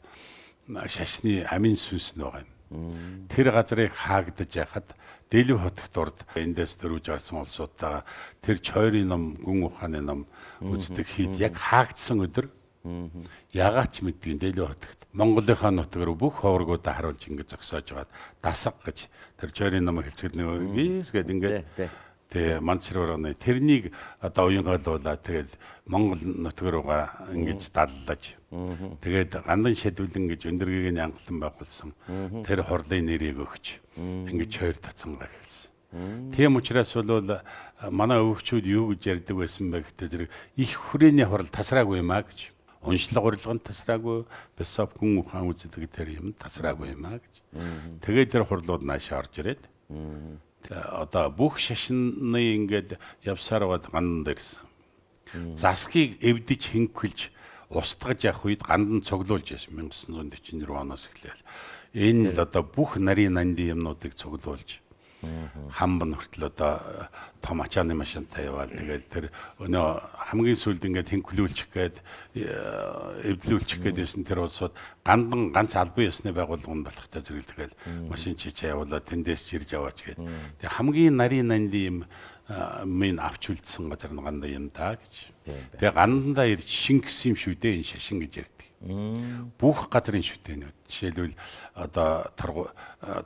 шашны амин сүнс нь байгаа юм. Тэр газрыг хаагдаж яхад Дэлгэв хотогт урд эндээс дөрвж гарсан улсуудаа тэр чойрын ном, гүн ухааны ном үздэг хэд яг хаагдсан өдөр ягаач мэдгийн Дэлгэв хотогт Монголынхаа нутаг руу бүх ховргуудаа харуулж ингэж зогсоож байгаад дасга гэж тэр чойрын ном хэлцгээд нөгөө виз гэдэг ингээд тэгээ манчрууны тэрнийг одоо уянгаалуулаад тэгээд Монгол нутаг руугаа ингэж даллаж тэгээд гандан шэдвлэн гэж өндөргийн ангалан байгуулсан тэр хурлын нэрийг өгч ингэж хоёр тацангаа хэлсэн. Тийм учраас бол манай өвгчүүд юу гэж ярьдаг байсан бэ гэхдээ тэр их хүрээний хурал тасраагүй юм а гэж. Уншлаг урилганд тасраагүй, философи гүн ухаан үздэг тэр юм тасраагүй юм а гэж. Тэгээд тэр хурлууд наашаа орж ирээд одоо бүх шашны ингээд явсаар бод гандан дээрсэн. Засгийг эвдэж хинхвэлж устгаж явах үед гандан цуглуулж байсан 1944 оноос эхлээл. Энэ л одоо бүх нарийн нандин юмнуудыг цуглуулж хамбан хүртэл одоо том ачааны машинтай яваал тэгээд тэр өнөө хамгийн сүүлд ингээд хинхлүүлчих гээд эвдлүүлчих гээд байсан тэр улсууд гандан ганц албан ёсны байгууллагын болохтой зэрэг тэгэл машин чичээ явуулаад тэндээс чирж аваач гээд тэг хамгийн нарийн нандин юм минь авч үлдсэн газар нь гандан юм да гэж. Тэгээ гандандаа ирж шингэсэн юм шүү дээ энэ шашин гэж ярьдаг. Бүх газрын шүтэнүүд жишээлбэл одоо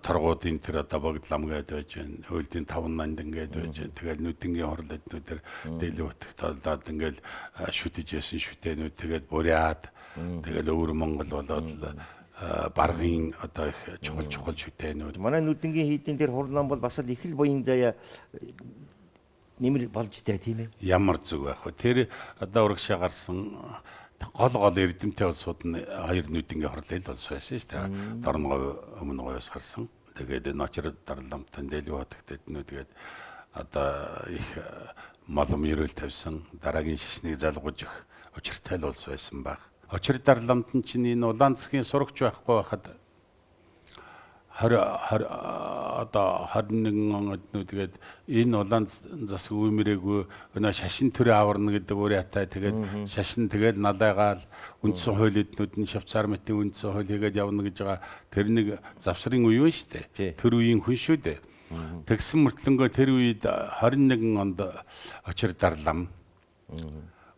торгуудын тэр одоо богдлам гэдэг байж байна. Хөлдийн 5 нандин гэдэг байж байна. Тэгэл нүдингийн хорлолтнууд тэр Дэлгэв хотогт толдоод ингээл шүтэж ясан шүтэнүүд тэгээд буряад тэгэл өвөр Монгол болоод баргын одоо их чухал шүтэнүүд. Манай нүдингийн хийдийн тэр хурлаан бол бас л их л буян заяа нэмэр болж таа тийм ээ. Ямар зүг байх вэ? Тэр одоо урагшаа гарсан гол эрдэмтэй улсууд нь хоёр нүдингийн хорлол улс байсан шүү дээ. Дорногов өмнө говьос гарсан. Тэгээд ночор дарламтан Дэлгэв хотогт эднүү тэгээд одоо их молом ерөөл тавьсан дараагийн шишнийг залгуулж өгөх учиртай улс байсан баг. Очир дарламтан чинь энэ улаан засгийн сурагч байхгүй байхад 21 он эднүү тэгээд энэ улаан засаг үемрээгүй өнөө шашин төрөө аварна гэдэг уриатай тэгээд шашин тэгээд налайгаал үндсэн хууль эднүүд нь Швейцар мэтийн үндсэн хууль хийгээд явна гэж байгаа тэр нэг завсрын үе шүү дээ. Тэр үеийн хүн шүү дээ. Тэгсэн мөртлөнгөө тэр үед 21 онд очир дарлам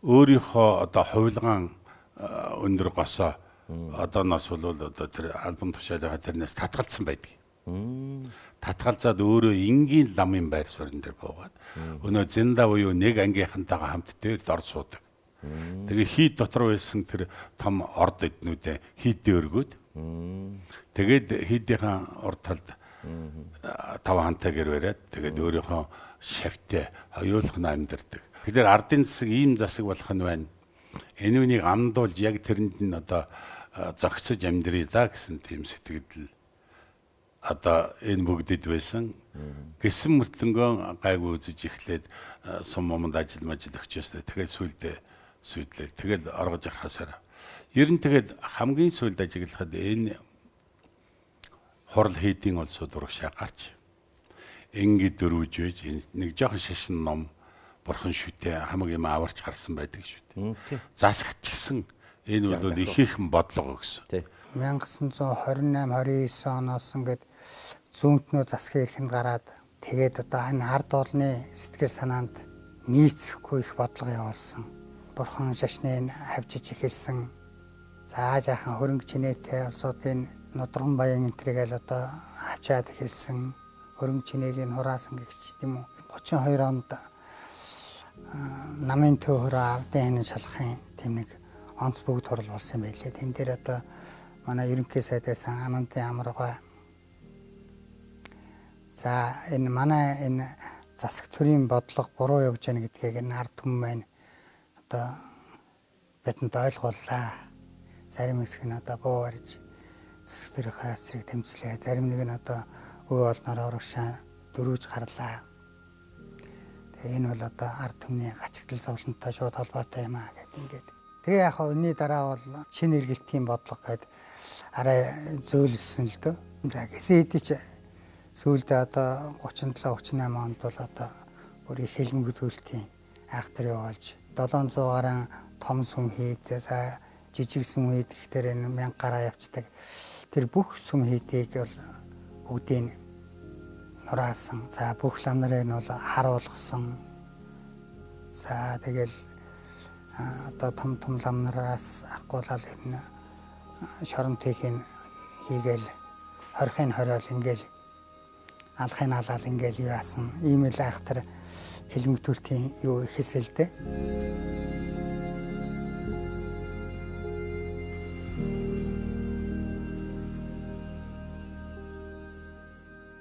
өөрийнхөө одоо хувилгаан өндөр госоо одооноос бол одоо тэр альбом тушаалаа тэрнээс татгалцсан байдаг. Татгалзаад өөрөө энгийн ламын байр суурин дээр буугаад өнөө зинда буюу нэг ангийнхантайгаа хамт дээр дор суудаг. Тэгээ хий дотор байсан тэр том орд эднүүдээ хийдээ өргөөд тэгээд хийдийнхэн урд талд тав хантай гэр бариад тэгээд өөрийнхөө шавьтай хоёулахна амьдардаг. Тэгэхээр ардын засаг ийм засаг болох нь байна. Энэ үнийг амдуулж яг тэрэнд нь одоо зогсож амьдрий да гэсэн тийм сэтгэл одоо энэ бүгдэд байсан. Гэсэн мөртлөнгөө гайгүй үзэж эхлээд сум момонд ажил өгчөөстэй. Тэгээд сүйдлээ. Тэгэл оргож ярахасаар. Ер нь тэгээд хамгийн сүүлд ажиглахад энэ хурал хийдийн улсууд урагшаа гарч ингээд дөрвж байж нэг жоохон шашин ном бурхан шүтээ хамаг юм аварч гарсан байдаг шүү дээ. Засагч гисэн энэ бол их бодлого гэсэн. 1928-29 оноос ингээд зүүнтнөө засгийн эрхэнд гараад тэгээд одоо энэ ард олны сэтгэл санаанд нийцэхгүй их бодлого явуулсан. Бурхан шашныг хавчиж эхэлсэн. За жаахан хөрөнгө чинээтэй улсуудын нудрган баян энтрийг л одоо хавчаад эхэлсэн. Хөрөнгө чинээг нь хураасан гэж тийм үү. 32 онд намын төвөөр ардын хянан шалахын тийм нэг онц бүгд хурал болсон байлээ. Тэн дээр одоо манай ерөнхий сайдаас Анантын амаргаа за энэ манай энэ засаг төрийн бодлого буруу явж байна гэдгийг энэ ард түмэн маань одоо бидэнд ойлгууллаа. Зарим хэсэг нь одоо буу барьж засаг төрийн хаасрыг тэмцлээ. Зарим нэг нь одоо өө олноор урагшаа дөрвж гарлаа. Тэгээ энэ бол одоо ард түмний гачигдал зовлонтой шууд холбоотой юм аа гэдэг ингээд. Тэгээ яг өнний дараа бол шинэ эргэлтийн бодлого гэдэг арай зөөлсөн л дөө. За гэсэн хэдий ч сүүлдээ одоо 37-38 онд бол одоо бүр их хэлмэгдүүлэлтийн айхтар явуулж 700 гаруй том сүм хийд за жижиг сүм хийд гэхээр энэ 1000 гараа явцдаг. Тэр бүх сүм хийдийг бол бүгдийг нураасан. За бүх лам нарыг нь бол харуулсан. За тэгэл одоо том лам нараас ахгуулал энэ шорон тэхийн хийгээл хорхын хориол ингээл алхын алал ингээл яасан. Ийм л айхтар хэлмэгдүүлэлтийн юу ихээсэл дээ.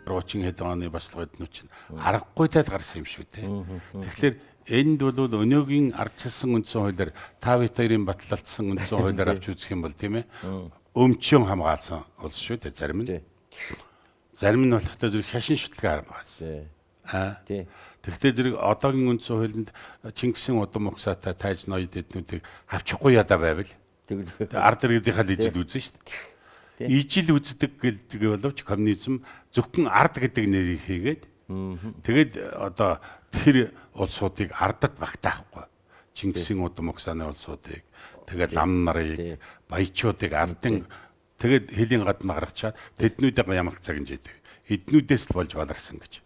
Рочин хэдэн оны баслагууд нь чинь аргагүй тал гарсан юм шүү дээ. Тэгэхээр энд бол өнөөгийн ардчилсан үндсэн хуулиар та бит хоёрын батлалдсан үндсэн хуулиар авч үзэх юм бол тийм ээ өмчөн хамгаалсан улс шүү дээ зарим нь. Зарим нь болохтой зэрэг шашин шүтлэг аргаалсан. Тэгвэл зэрэг одоогийн үндсэн хуулинд Чингисийн удам угсаатай тайж ноёд эднүүдийг авчихгүй ядаа байвал ард иргэдийнхаа ижил үзэн шүү дээ. Ижил үздэг гэдэг боловч коммунизм зөвхөн ард гэдэг нэрийг хийгээд тэгээд одоо тэр улсуудыг ардад багтаахгүй. Чингисийн удам угсааны улсуудыг тэгээд лам нарыг баячуудыг ардын тэгээд хэлийн гадна гаргачаад тэднүүдээ ямар цагинж идэг. Эднүүдээс л болж баларсан гэж.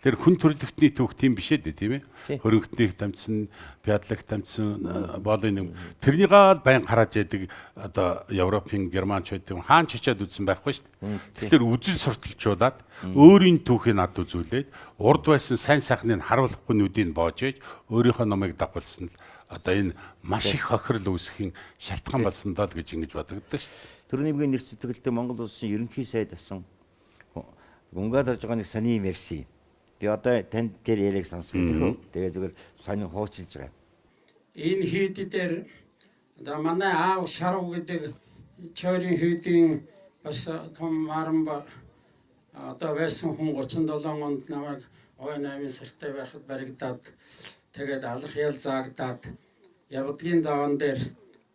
Тэр хүн төрөлхтний түүх тийм биш ээ тийм ээ. Хөрөнгөтний тамцсан, пядлах тамцсан боолын тэрнийгаа байн хараад яадаг одоо Европын германчуудын хаан чичээд үзсэн байхгүй шүү дээ. Тэгэхээр үзэл сурталчуулаад өөрийн түүхийг над үзүүлээд урд байсан сайн сайхныг харуулахгүй нүдийг боож ээж өөрийнхөө номыг дагуулсан л одоо энэ маш их хохирол үүсэхийн шалтгаан болсон доо гэж ингэж бодогддог шүү. Төрниймгийн нэр зэтгэлтэй Монгол улсын ерөнхий сайд асан Унгаад орж байгаа нэг сони мерси. Би одоо танд тэр яриаг сонсох гэдэг. Тэгээ зүгээр сони хуучилж байгаа. Энэ хийдээр одоо манай аав Шарав гэдэг чойрын хийдийн бас том марамба одоо байсан хүн 37 онд намайг ой 8 сартай байхад баригдаад тэгээд алах ял заагдаад явдгийн даван дээр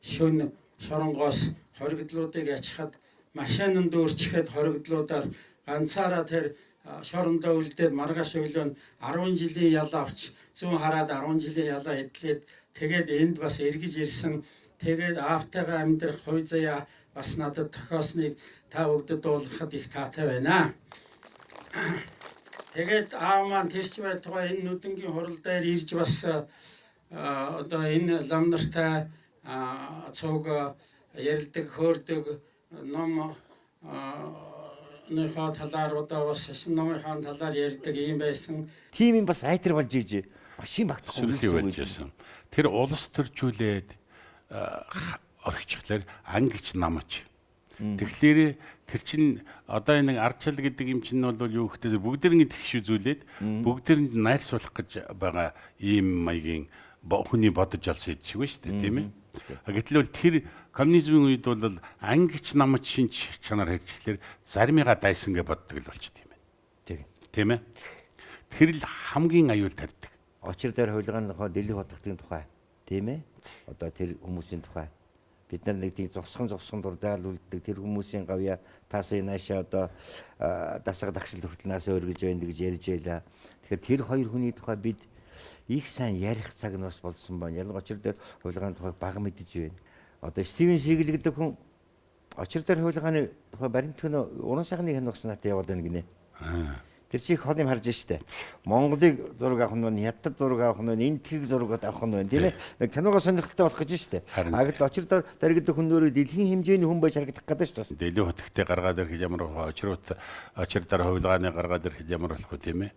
шөнө шоронгоос хоригдлуудыг ячхад машинанд өөрчлөхөд хоригдлуудаар ганцаараа тэр шорондоо үлдээд маргааш өглөө 10 жилийн ялаа авч зүүн хараад 10 жилийн ялаа эдлээд тэгээд энд бас эргэж ирсэн. Тэгээд аавтайгаа амьдрах хувь заяа бас надад тохиосныг та бүгдэд дуулгахад их таатай байна. Тэгээд аав маань тэрч байтугай энэ нүдэнгийн хурал дээр ирж бас одоо энэ лам нартай цуг ярилдаг хөөрдөг ном номынхаа талаар одоо бас шашин номынхаа талаар ярьдаг юм байсан. Тийм юм бас айтар болж ижээ. Машин багтахгүй Сөрхий болж байсан. Тэр улс төржүүлээд орхичихлаар ангич намч. Тэгэхээр тэр чинь одоо энэ ардчил гэдэг юм чинь бол юу гэхтэй бүгдэрийн тэгш үзүүлээд бүгдэрэнд найр суулгах гэж байгаа ийм маягийн хүний бодож олсон юм шиг байна шүү дээ, тийм ээ. Гэтэл бол тэр коммунизмын үед бол ангич намч шинж чанар хэрэгжихлээр заримыгаа дайсан гэж боддог л болчих тийм ээ. Тийм ээ. Тэр л хамгийн аюул тарьдаг. Очир дээр хулгайныхоо дэлгэх хотготын тухай тийм ээ. Одоо тэр хүмүүсийн тухай бид нар нэг тийм зогсхон дурдаал үлддэг тэр хүмүүсийн гавья таасаа наашаа одоо дасга дагшил хүртэлнаас өргөж байна гэж ярьж байла. Тэгэхээр тэр хоёр хүний тухай бид их сайн ярих цаг нь бас болсон байна. Ялангуяа очир дээр хулгайны тухай бага мэдэж байна. Одоо Стивен Сигл гэдэг хүн очир дээр хулгайны тухай баримтны уран сайхны киногс надад яваад байна гинэ. Тэр чи их хол юм харж штэ. Монголыг зураг авах нь хятад зураг авах нь энтхийг зураг авах нь тийм ээ. Киногоо сонирхолтой болох гэж штэ. Агт очир дээр гэдэг хүнөөрөө дэлхийн хэмжээний хүн байж харагдах гэдэг штэ. Дэлхийн хотгтээ гаргаад ирэх ямар очир дээр хулгайны гаргаад ирэх ямар болох вэ тийм ээ.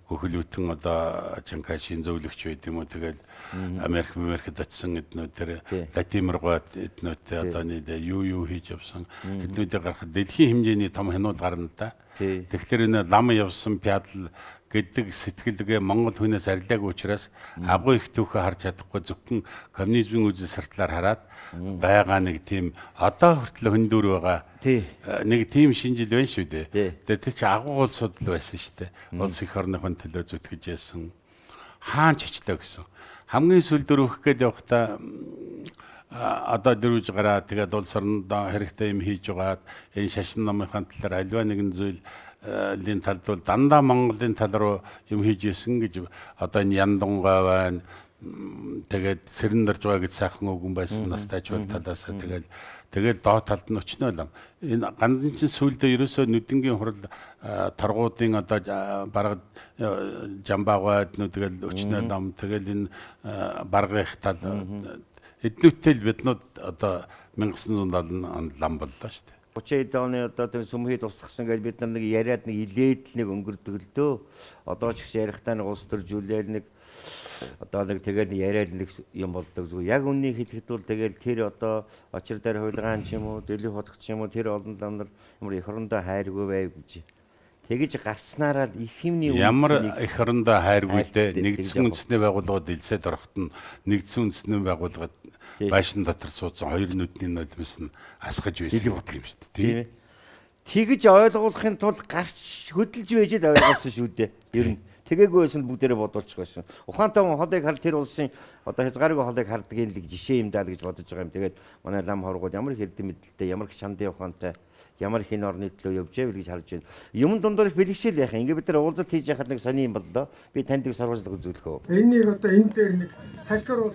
Хөхлөтөн одоо Чанкашийн зөвлөгч байд юм уу тэгэл Америкт очсон эднүүд тэр Латимиргууд эднүүд одоо нэг юу хийж явсан эднүүдээ гарахад дэлхийн хэмжээний том хянууд гарна да. Тэгэхээр энэ лам явсан пядал гэдэг сэтгэлгээ Монгол хүнээс арилаагүй учраас агуу их түүхээ харж чадахгүй зөвхөн коммунизмын үзэл сартлаар хараад байгаа нэг тийм одоо хүртэл хөндөөр байгаа нэг тийм шинжил байна шүү дээ. Тэгээд тэр чинь агуу улсууд л байсан шүү дээ. Улс их орныхон төлөө зүтгэж яасан хаан чичлээ гэсэн. Хамгийн сүүлд өрөх гээд явахдаа одоо дөрвж гараа тэгээд улс орнодоо хэрэгтэй юм хийж байгаад энэ шашин номынхаа талаар альва нэгэн зүйл лийн талд бол дандаа Монголын тал руу юм хийж исэн гэж одоо энэ Яндунгай байна. Тэгээд Сэрэн дарж байгаа гэж сайхан үгэн байсан настайчвал талаасаа тэгээд доод талд нь өчнөө лам. Энэ гандан чин сүлдээ ерөөсөө нүдэнгийн хурал торгуудын одоо бараг жамбаагад тэгэл өчнөө лам тэгэл энэ баргах тал эднүүтэл биднүүд одоо 1970 онд лам боллоо шүү дээ. 30 оны одоо тэр сүмхийд устгасан гэж бид нар нэг яриад нэг илээд нэг өнгөрдөг л дөө. Одоо ч гэсэн ярихтаа нэг улс төржүүлээл нэг одоо нэг тэгээд яриад нэг юм болдог зүг. Яг үннийг хэлэхэд бол тэгээд тэр одоо очир дээр хулгайн ч юм уу, дэлгэх хотгоч юм уу тэр олон лам нар ямар их орондоо хайргүй байв гэж. Тэгэж гарснараа их хэмний ямар их орондоо хайргүй дээ. Нэгдсэн үндэсний байгууллагууд дэлсэд орохт нь нэгдсэн үндэсний байгууллагад байшин дотор суудсан хоёр нүдний нулимс нь асгаж байсан юм шүү дээ. Тэгэж ойлгуулахын тулд гарч хөдөлж байж л ойлгосон шүү дээ. Ер нь тэгээгүй байсан бүгдээрээ бодуулчих байсан. Ухаантай холыг хар тэр улсын одоо хязгааргүй холыг хардаг юм л жишээ юм даа гэж бодож байгаа юм. Тэгээд манай лам хоргууд ямар их эрдэм мэдэлтэй, ямар их шандын ухаантай, ямар их энэ орны төлөө явж байв гэж харж байна. Юм дундуур их бэлгшээл яах юм. Ингээ бид нар уулзалт хийж яхад нэг сони юм боллоо. Би танд их сурвалжлага үзүүлэх үү. Энийг одоо энэ дээр нэг салхиар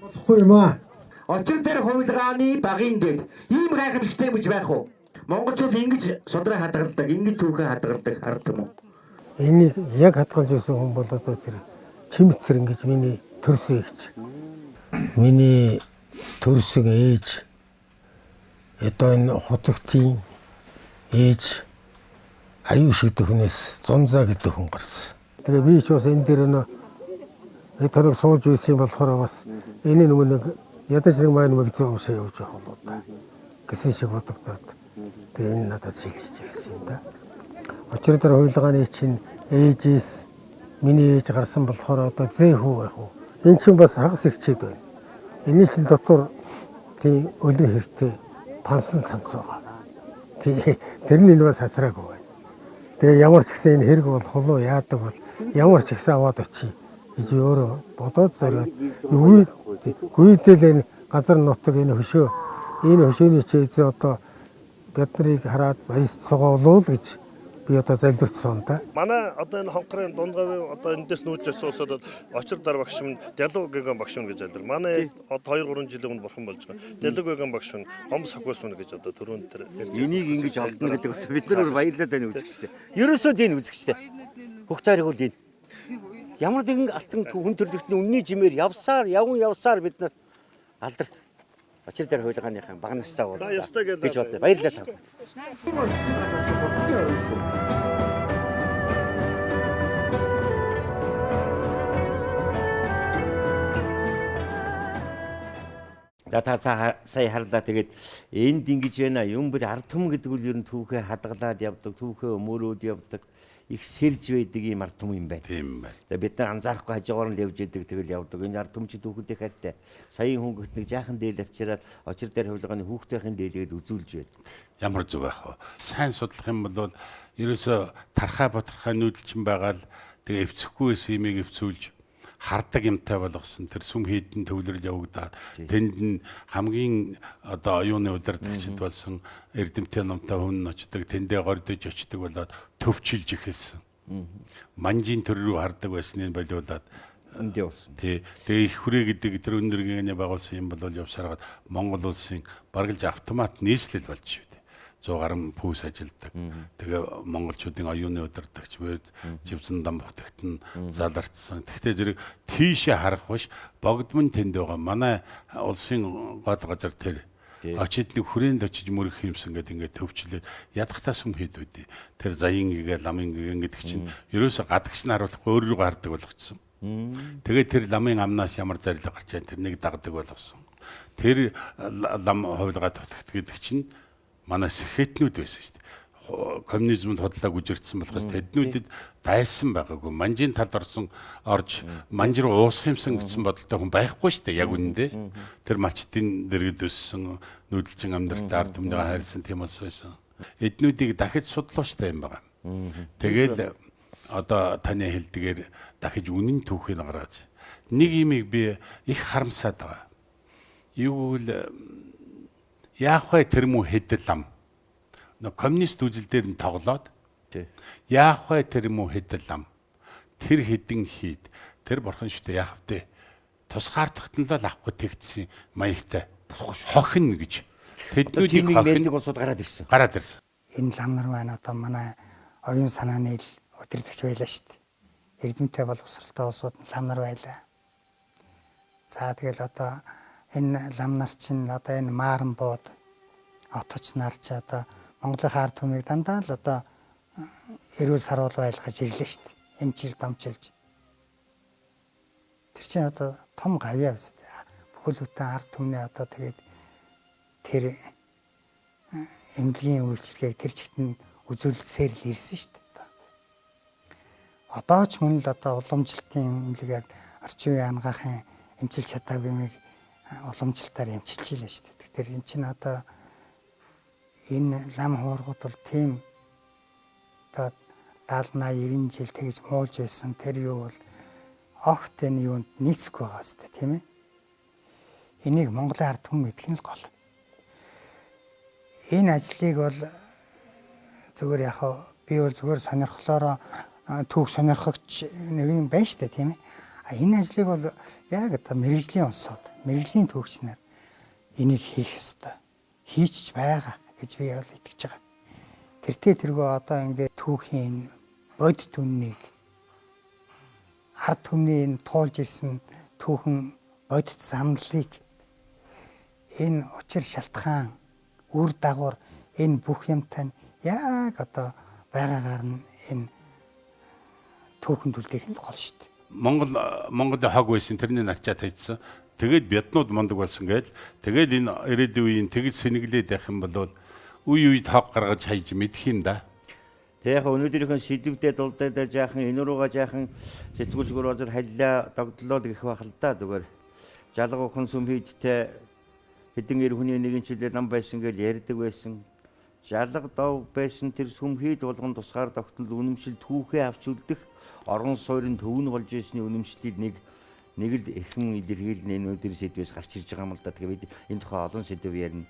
болохгүй юм аа. Очир дээр хулгайны багийн гээд ийм гайхамшигтай юм гэж байх уу? Монголчууд ингэж содроо хадгалдаг, ингэж түүхээ хадгалдаг хардаг юм уу? Энийг яг хадгалж ирсэн хүн бол одоо тэр Чимэцэр ингэж миний төрсөн эгч. Миний төрсөн ээж одоо энэ хотготын ээж аюу шигдэх хүнээс Зунзаа гэдэг хүн гарсан. Тэгээ би ч бас энэ дээр нэг төрөг суулж үйсэн болохоор бас энэ нөгөө нэг ядаж нэг маань мэгзээ уушаа явж явах болоо та гэсэн шиг бодогдоод тэгээ энэ надад шилжиж ирсэн юм да. Очир дээр хулгайны чинь ээжээс миний ээж гарсан болохоор одоо зээ хүү байх уу. Энэ чинь бас хагас ирчээд байна. Эний чинь дотор тийм өлөн хэртэй пансан цанц байгаа. Тэрний бас хасраагүй байна. Тэгээ ямар ч гэсэн энэ хэрэг бол холоо яадаг бол ямар ч ихсэн аваад очие гэж өөрөө бодоод зориод гүйдэл энэ газар нутаг энэ хөшөөний чийзээ одоо бид нарыг хараад баяс цогоолуул гэж би одоо залбирцсан да. Манай одоо энэ хонхрын дундгавь одоо эндээс нүүж ирсэн улсууд очир дар багш минь Дэлүг гэгэн багш минь гэж залбир. Манай одоо 2-3 жилийн өмнө бурхан болж байгаа. Дэлүг гэгэн багш минь Гомс хокос минь гэж одоо түрүүнд тэр ярьж байна. Энийг ингэж олдно гэдэг бид нар баярлаад байна үзэгчтэй. Ерөөсөө дийн үзэгчтэй. Хөхтайрыг бол дийн. Ямар нэгэн алтан хүн төрлөختний үнний жимээр явсаар бид нар алдарт. Очир дээр хуулийнхааныхан бага настай За, ёстой уулзлаа гэлээ. гэж бодлоо. Баярлалаа тав. За та сая харлаа тэгээд энд ингэж байна. Юм бол ард түмэн гэдэг үл ер нь түүхээ хадгалаад явдаг, түүхээ өмөрөөд явдаг их сэрж байдаг юм ард түмэн юм байна. Тийм байна. Тэгээд бид нар анзаарахгүй хажуугаар нь левж идэг тэгэл явдаг. Энэ ард түмчид түүхүүдийн хайртай. Саяын хөнгөт нэг жаахан дээл авчираад очир дээр хөвлөгөөний хүүхдийн дээлгээд үзүүлж байдаг. Ямар зүг байх вэ? Сайн судлах юм бол ерөөсө тархаа боторхаа нүүдэлчин байгаа л тэгээ эвцэхгүй байсан юмыг эвцүүлж хардаг юмтай болгосон тэр сүм хийдэн төвлөрөл явагдаад тэнд нь хамгийн одоо оюуны удирдагчид болсон эрдэмтэн номтой хүн очдог тэндээ гордож очдог болоод төвчилж эхэлсэн. Манжийн төр рүү хардаг байсныг болиулаад Энд явсан. Тэгээ их хүрээ гэдэг тэр өнөргөний байгуулсан юм бол явсараад Монгол улсын бараг л автомат нийслэл болж шүү дээ. 100 гаруй пүүс ажилдаг. Тэгээ монголчуудын оюуны удирдагч бод живсэн дам хотогт нь залартсан. Тэгтээ зэрэг тийшээ харах биш богдмон тэнд байгаа. Манай улсын гол газар тэр очид нэг хүрээнд очиж мөрөх юмсан гэдэг ингээд төвчлээд ядахтаа сүм хийдүүдээ. Тэр заян гээ ламын гээ гэдэг чинь ерөөсө гадагш нь харуулахгүй өөр рүү гардаг болгоцсон. Тэгээд тэр ламын амнаас ямар зарил гарч байгаа тэр нэг дагдаг болгосон. Тэр лам хувилгаа татгт гэдэг чинь манай сэхэтнүүд байсан шүү дээ. Коммунизмд хотлог үжирдсэн болохоос тэднүүдэд дайсан байгаагүй. Манжийн талд орж манж руу уусах юмсан гэсэн бодолтой хүн байхгүй шүү дээ. Яг үнэндээ. Тэр малчдын дэргэд өссөн нүүдэлчин амьдралтай ард түмнийгээ хайрлсан тийм улс байсан. Эднүүдийг дахиж судлууштай юм байна. Тэгэл одоо таны хэлдгээр дахиж үнэн түүхийг гаргаж нэг юмыг би их харамсаад байгаа. Юу л яах вэ тэр мүү хэдэл лам. Коммунист үзэл дээр нь тоглоод яах вэ тэр мүү хэдэл лам. Тэр хэдэн хийд тэр бурхан шүтэ яах вэ? Тусгаар тогтнолоо авахгүй тэгдсэн маягтай хохин гэж. Тэднүүдийг хохин улсууд гараад ирсэн. Гараад ирсэн. Энэ лам нар маань одоо манай оюун санааны л удирдагч байлаа шүү дээ. Эрдэмтэй боловсралтай улсууд нь лам нар байлаа. За тэгэл одоо энэ лам нар чинь одоо энэ Мааран бууд оточ нар ч одоо Монголын ард түмийг дандаа л одоо эрүүл саруул байлгаж ирлээ шүү дээ. Эмчил домчилж. Тэр чинь одоо том гавьяа биз дээ. Бүхэл бүтэн ард түмний одоо тэгээд тэр эмнэлгийн үйлчлэгийг тэр чигт нь үзүүлсээр л ирсэн шүү дээ. Одоо ч мөн л одоо уламжлалтын эмнэлгээд орчин үеийн ангаахын эмчилж чадаагүй юмыг уламжлалтаар эмчилж илээ шүү дээ. Тэгэхээр эн чинь одоо энэ лам хуургууд бол тийм одоо 70 80 90 жил тэгж муулж байсан тэр юу бол огт энэ юунд нийцэхгүй байгаа шүү дээ, тийм ээ. Энийг Монголын ард түмэн мэдэх нь л гол. Энэ ажлыг бол зүгээр яг би бол зүгээр сонирхлоороо түүх сонирхогч нэг юм байна шүү дээ, тийм ээ. А энэ ажлыг бол яг одоо мэрэгжлийн улсууд, мэрэгжлийн түүхч нар энийг хийх ёстой. Хийчих байгаа гэж би бол итгэж байгаа. Тэртээ тэргүй одоо ингээд түүхийн бод түннийг ард түмний энэ туулж ирсэн түүхэн бодит замналыг энэ учир шалтгаан үр дагавар энэ бүх юмтай яг одоо байгаагаар нь энэ түүхэнд үлдээх нь гол шүү дээ. Монголын хог байсан тэрний начаа тавьчихсан. Тэгээд бяднууд мондөг болсон гээл. Тэгээд энэ ирээдүйн үеийн тэгж сэнэглээд байх юм бол үе үед хог гаргаж хайж мэдэх юм да. Тэг яг өнөөдрийнхөө сэдвүүдэд дулдаад жаахан энэ руугаа жаахан сэтгүүлчгөр базар халлаа догдлоо гэх байх л да зүгээр. Жалга охин сүм хийдтэй хэдэн эр хүний нэгэн чилээ нам байсан гэж ярьдаг байсан. Жалга дов байсан тэр сүм хийд болгон тусгаар тогтнол үнэмшил түүхээ авч үлдэх орон суурын төвн болж ирсний үнэмшлийг нэг л эрхэн илэрхийлнэ энэ өдөр сэдвээс гарч ирж байгаа юм л да. Тэгээ бид энэ тухай олон сэдв ярина.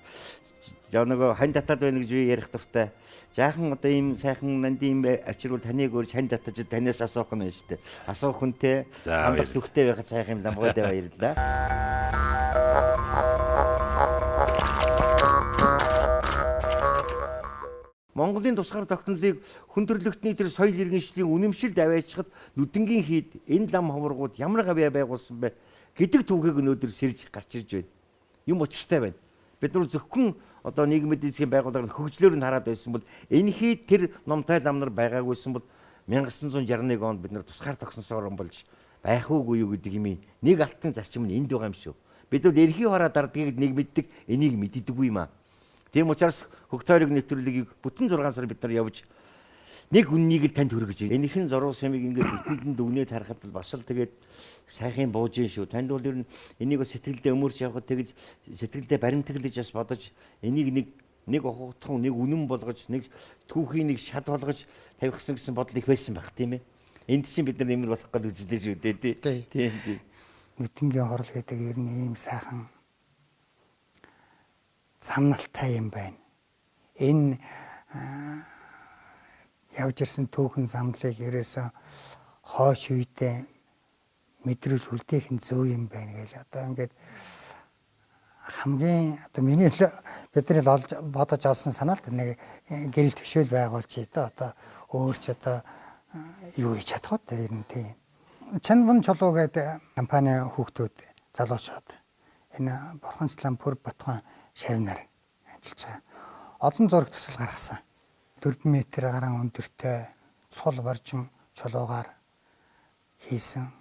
Яг нөгөө хань татаад байна гэж би ярих дуртай. Жаахан одоо ийм сайхан нандин юм авчирвал таныг өөр хань татаж танаас асуух нь шүү дээ. Асуух хүнтэй хандах зүгтэй байхад сайхан юм ламгай дээ баяр да. Монголын тусгаар тогтнолыг хүндрэлтний тэр соёл иргэншлийн үнэмшилд аваачхад нүдэнгийн хийд энэ лам ховргууд ямар гавьяа байгуулсан бэ гэдэг түүхийг өнөөдөр сэрж гарч ирж байна. Юм учиртай байна. бид нар зөвхөн одоо нийгмийн эдийн засгийн байгууллагын хөгжлөөр нь хараад байсан бол энэхий тэр номтой нам нар байгаагүйсэн бол 1961 онд бид нар тусгаар тогсносоор болж байх уугүй юу гэдэг юм нэг алтан зарчим нь энд байгаа юм шүү. Бид бол эрхий хараа дардгийг нэг мэддэг, энийг мэддэггүй юм аа. Тийм учраас хөх тойрог нэвтрүүлгийг бүтэн 6 сар бид нар явж нэг үннийг л танд хүргэж байна. Энийхэн зурвас юмыг ингээд бүтэнд дүгнээд харахад бас л тэгээд сайхан бууж ийн шүү. Танд бол ер нь энийг бас сэтгэлдээ өмөрч явахад тэгж сэтгэлдээ баримтаглаж бас бодож энийг нэг ухаатхан нэг үнэн болгож нэг түүхийн нэг шад болгож тавихсан гэсэн бодол их байсан байх тийм ээ. Энд чинь бид нар нэмэр болох гэж үзлээ шүү дээ тийм. Нүднгийн хорл гэдэг ер нь ийм сайхан замналтай юм байна. Энэ явж ирсэн түүхэн замлыг ерөөсөө хойш үедээ мэдрүүлж үлдээх нь зөв юм байна гэж одоо ингээд хамгийн одоо миний бидний бодож олсон санаа л нэг гэрэл төвшөөл байгуулж одоо өөрч одоо юу хийж чадах вэ ер нь тийм. Чанбан чулуу гэдэг компани хүүхдүүд залуучууд энэ Бурханчлан Пүр Батхан шавнаар ажиллаж байгаа. Олон зураг төсөл гаргасан. 4 м гаруй өндөртэй цул боржин чулуугаар хийсэн.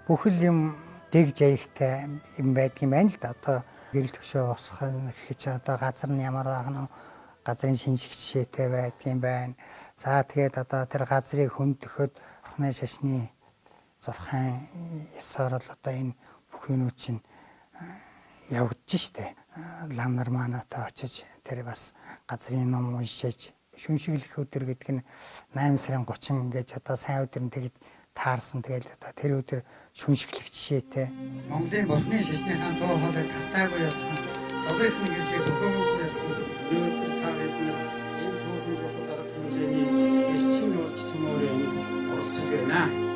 Бүхэл юм дэг жаягтай юм байдгийн байна л да. Одоо гэрэл төвшөө босох нь гэж одоо газар нь ямар байх нь газрын шинжих жишээтэй байдгийн байна. За тэгээд одоо тэр газрыг хөндөхөд орхны шашны зурхайн ёсоор л одоо энэ бүх юмуд чинь явагдаж штэ. Лам нар манайтай очиж тэр бас газрын ном уншиж шүншиглэх өдөр гэдэг нь 8 сарын 30 гэж одоо сайн өдөр нь тэгэд таарсан. Тэгэл одоо тэр өдөр шүншиглэх жишээтэй. Монголын бурхны шашныхаа дуу хоолойг тастаагүй явсан. Золоохны гэрлийг өгөөмөгүй явсан. та бид нар энэ түүхийн бодлого хэмжээний эрчим урч цөмөрөнд оролцож байна.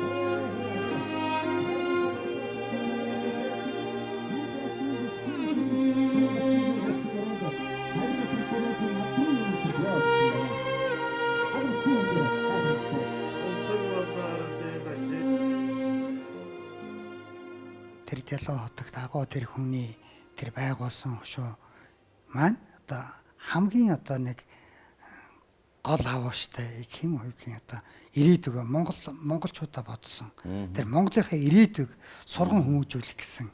Тэр Дэлгэн хотод агуу тэр хүний тэр байгуулсан өшөө маань одоо хамгийн одоо нэг гол авааштай хэм хоёрын одоо ирээдүг монголчуудаа бодсон. Тэр Монголынхаа ирээдүг сурган хүмүүжүүлэх гэсэн.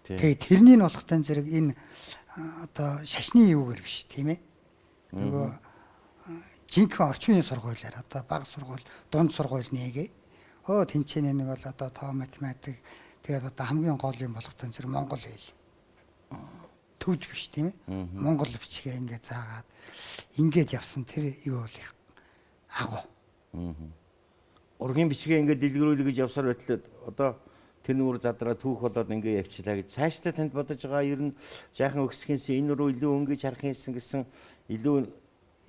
Тэгээ тэрний нь болохтой зэрэг энэ одоо шашны юугаар биш тийм ээ. Нөгөө жинхэнэ орчин үеийн сургуулиар одоо бага сургууль, дунд сургууль нэгээ. Тэнцэнэ нэг бол одоо тоо математик тэгээд одоо хамгийн гол юм болгохтой зэрэг монгол хэл. Төвд биш тийм ээ. Монгол бичгээ ингээд заагаад ингээд явсан тэр юу бол их агуу. Ургийн бичгээ ингээд дэлгэрүүлэх гэж явсаар байтал одоо тэр нүур задраа түүх болоод ингээд явчлаа гэж цаашдаа танд бодож байгаа ер нь жаахан өгсгийнс энэ рүү илүү өнгөж харах юмсан гэсэн илүү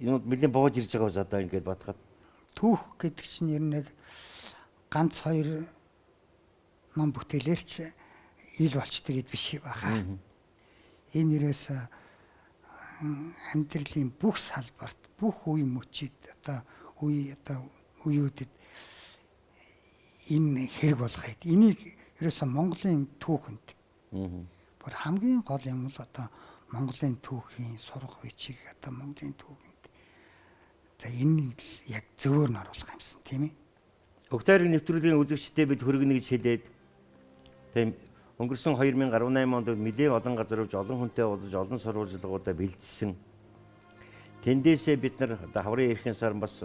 юмуд нэлээд бууж ирж байгаа бас одоо ингээд бодоход түүх гэдэг чинь ер нь нэг ганц хоёр ном бүтээлэр ч ил болчтой гэд биш баха. Энэ юуээс амьдралын бүх салбарт бүх үе мөчид одоо үеүүдэд энэ хэрэг болгохыг энийг ерөөсөө Монголын түүхэнд бүр хамгийн гол юм бол одоо Монголын түүхийн сурах бичиг одоо Монголын түүхэнд за энэ яг зөвөр нь оруулах юмсан тийм ээ. Өгтойрог нэвтрүүлгийн үзэгчдэд бид хүргэнэ гэж хэлээд тийм өнгөрсөн 2018 онд нэлээд олон газар олон хүнтэй уулзаж олон сурвалжлагуудаа бэлдсэн. Тэндээсээ бид нар одоо хаврын эрхийн сар бас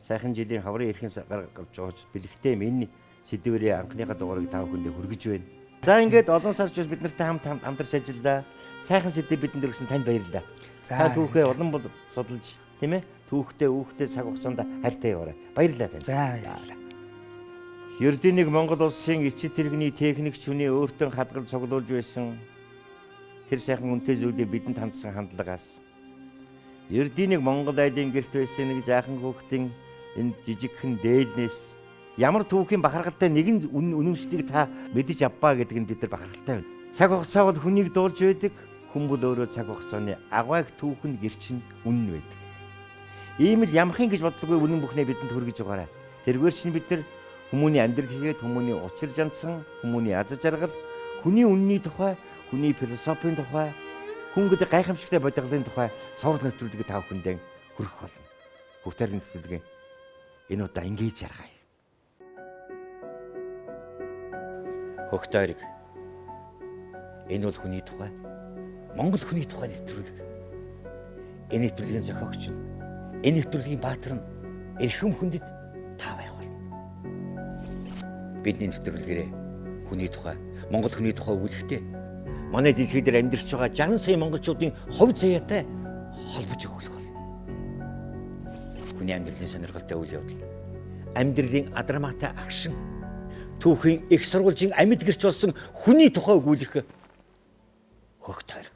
сайхан жилийн хаврын эрхийн сар гарч байгаа бэлэгтэй энэ сэдвэрийн анхныхаа дугаарыг тав хүндээ хүргэж байна. За ингээд олон сарч бид нартай хамтарч ажиллаа. Сайхан сэдв бидэнд өргөсөн танд баярлалаа. Та түүхээ улам бол судалж тийм ээ. Түүхтэй цаг хугацаанд хайртай яваарай. Баярлалаа танд. За баярлалаа. Ердийн нэг Монгол улсын эцэд тэрэгний техникч хүний өөртөө хадгалж цуглуулж байсан тэр сайхан үнэтэй зүйлийг бидэнд хандсан хандлагаас ердийн нэг Монгол айлын гэрт байсан нэг жаахан хүүхдийн энэ жижигхэн дээлнээс ямар түүхийн бахархалтай нэгэн үнэмшлийг та мэдэж авбаа гэдэг нь бид нар бахархалтай байна. Цаг хугацаа бол хүнийг дуулж байдаг. Хүн бол өөрөө цаг хугацааны агайг түүхэн гэрчин үнэн байдаг. Ийм л ямхын гэж бодлого үнэн бүхнээ бидэнд хүргэж байгаарай. Тэргээр чинь бид нар хүмүүний амьдрал хийгээд хүмүүний учир жандсан, хүмүүний аз жаргал, хүний үнний тухай, хүний философийн тухай, хүн гэдэг гайхамшигтай бодгалын тухай цовруул нэвтрүүлгийг та бүхэндээ хүргэх болно. Хүүхдийн нэвтрүүлгийн энэ удаа ингэж яргая. Хүүхдийн энэ бол хүний тухай, Монгол хүний тухай нэвтрүүлэг. Энэ нэвтрүүлгийн зохиогч нь, энэ нэвтрүүлгийн баатар нь эрхэм хүндэт та байх болно. Бидний нэвтрүүлгээрээ хүний тухай, Монгол хүний тухай өгүүлэхдээ манай дэлхий дээр амьдарч байгаа 60 сая монголчуудын хувь заяатай холбож өгөх болно. Хүний амьдралын сонирхолтой үйл явдал, амьдралын адармаатай агшин, түүхийн их сурвалжийн амьд гэрч болсон хүний тухай өгүүлэх хөх тойрог.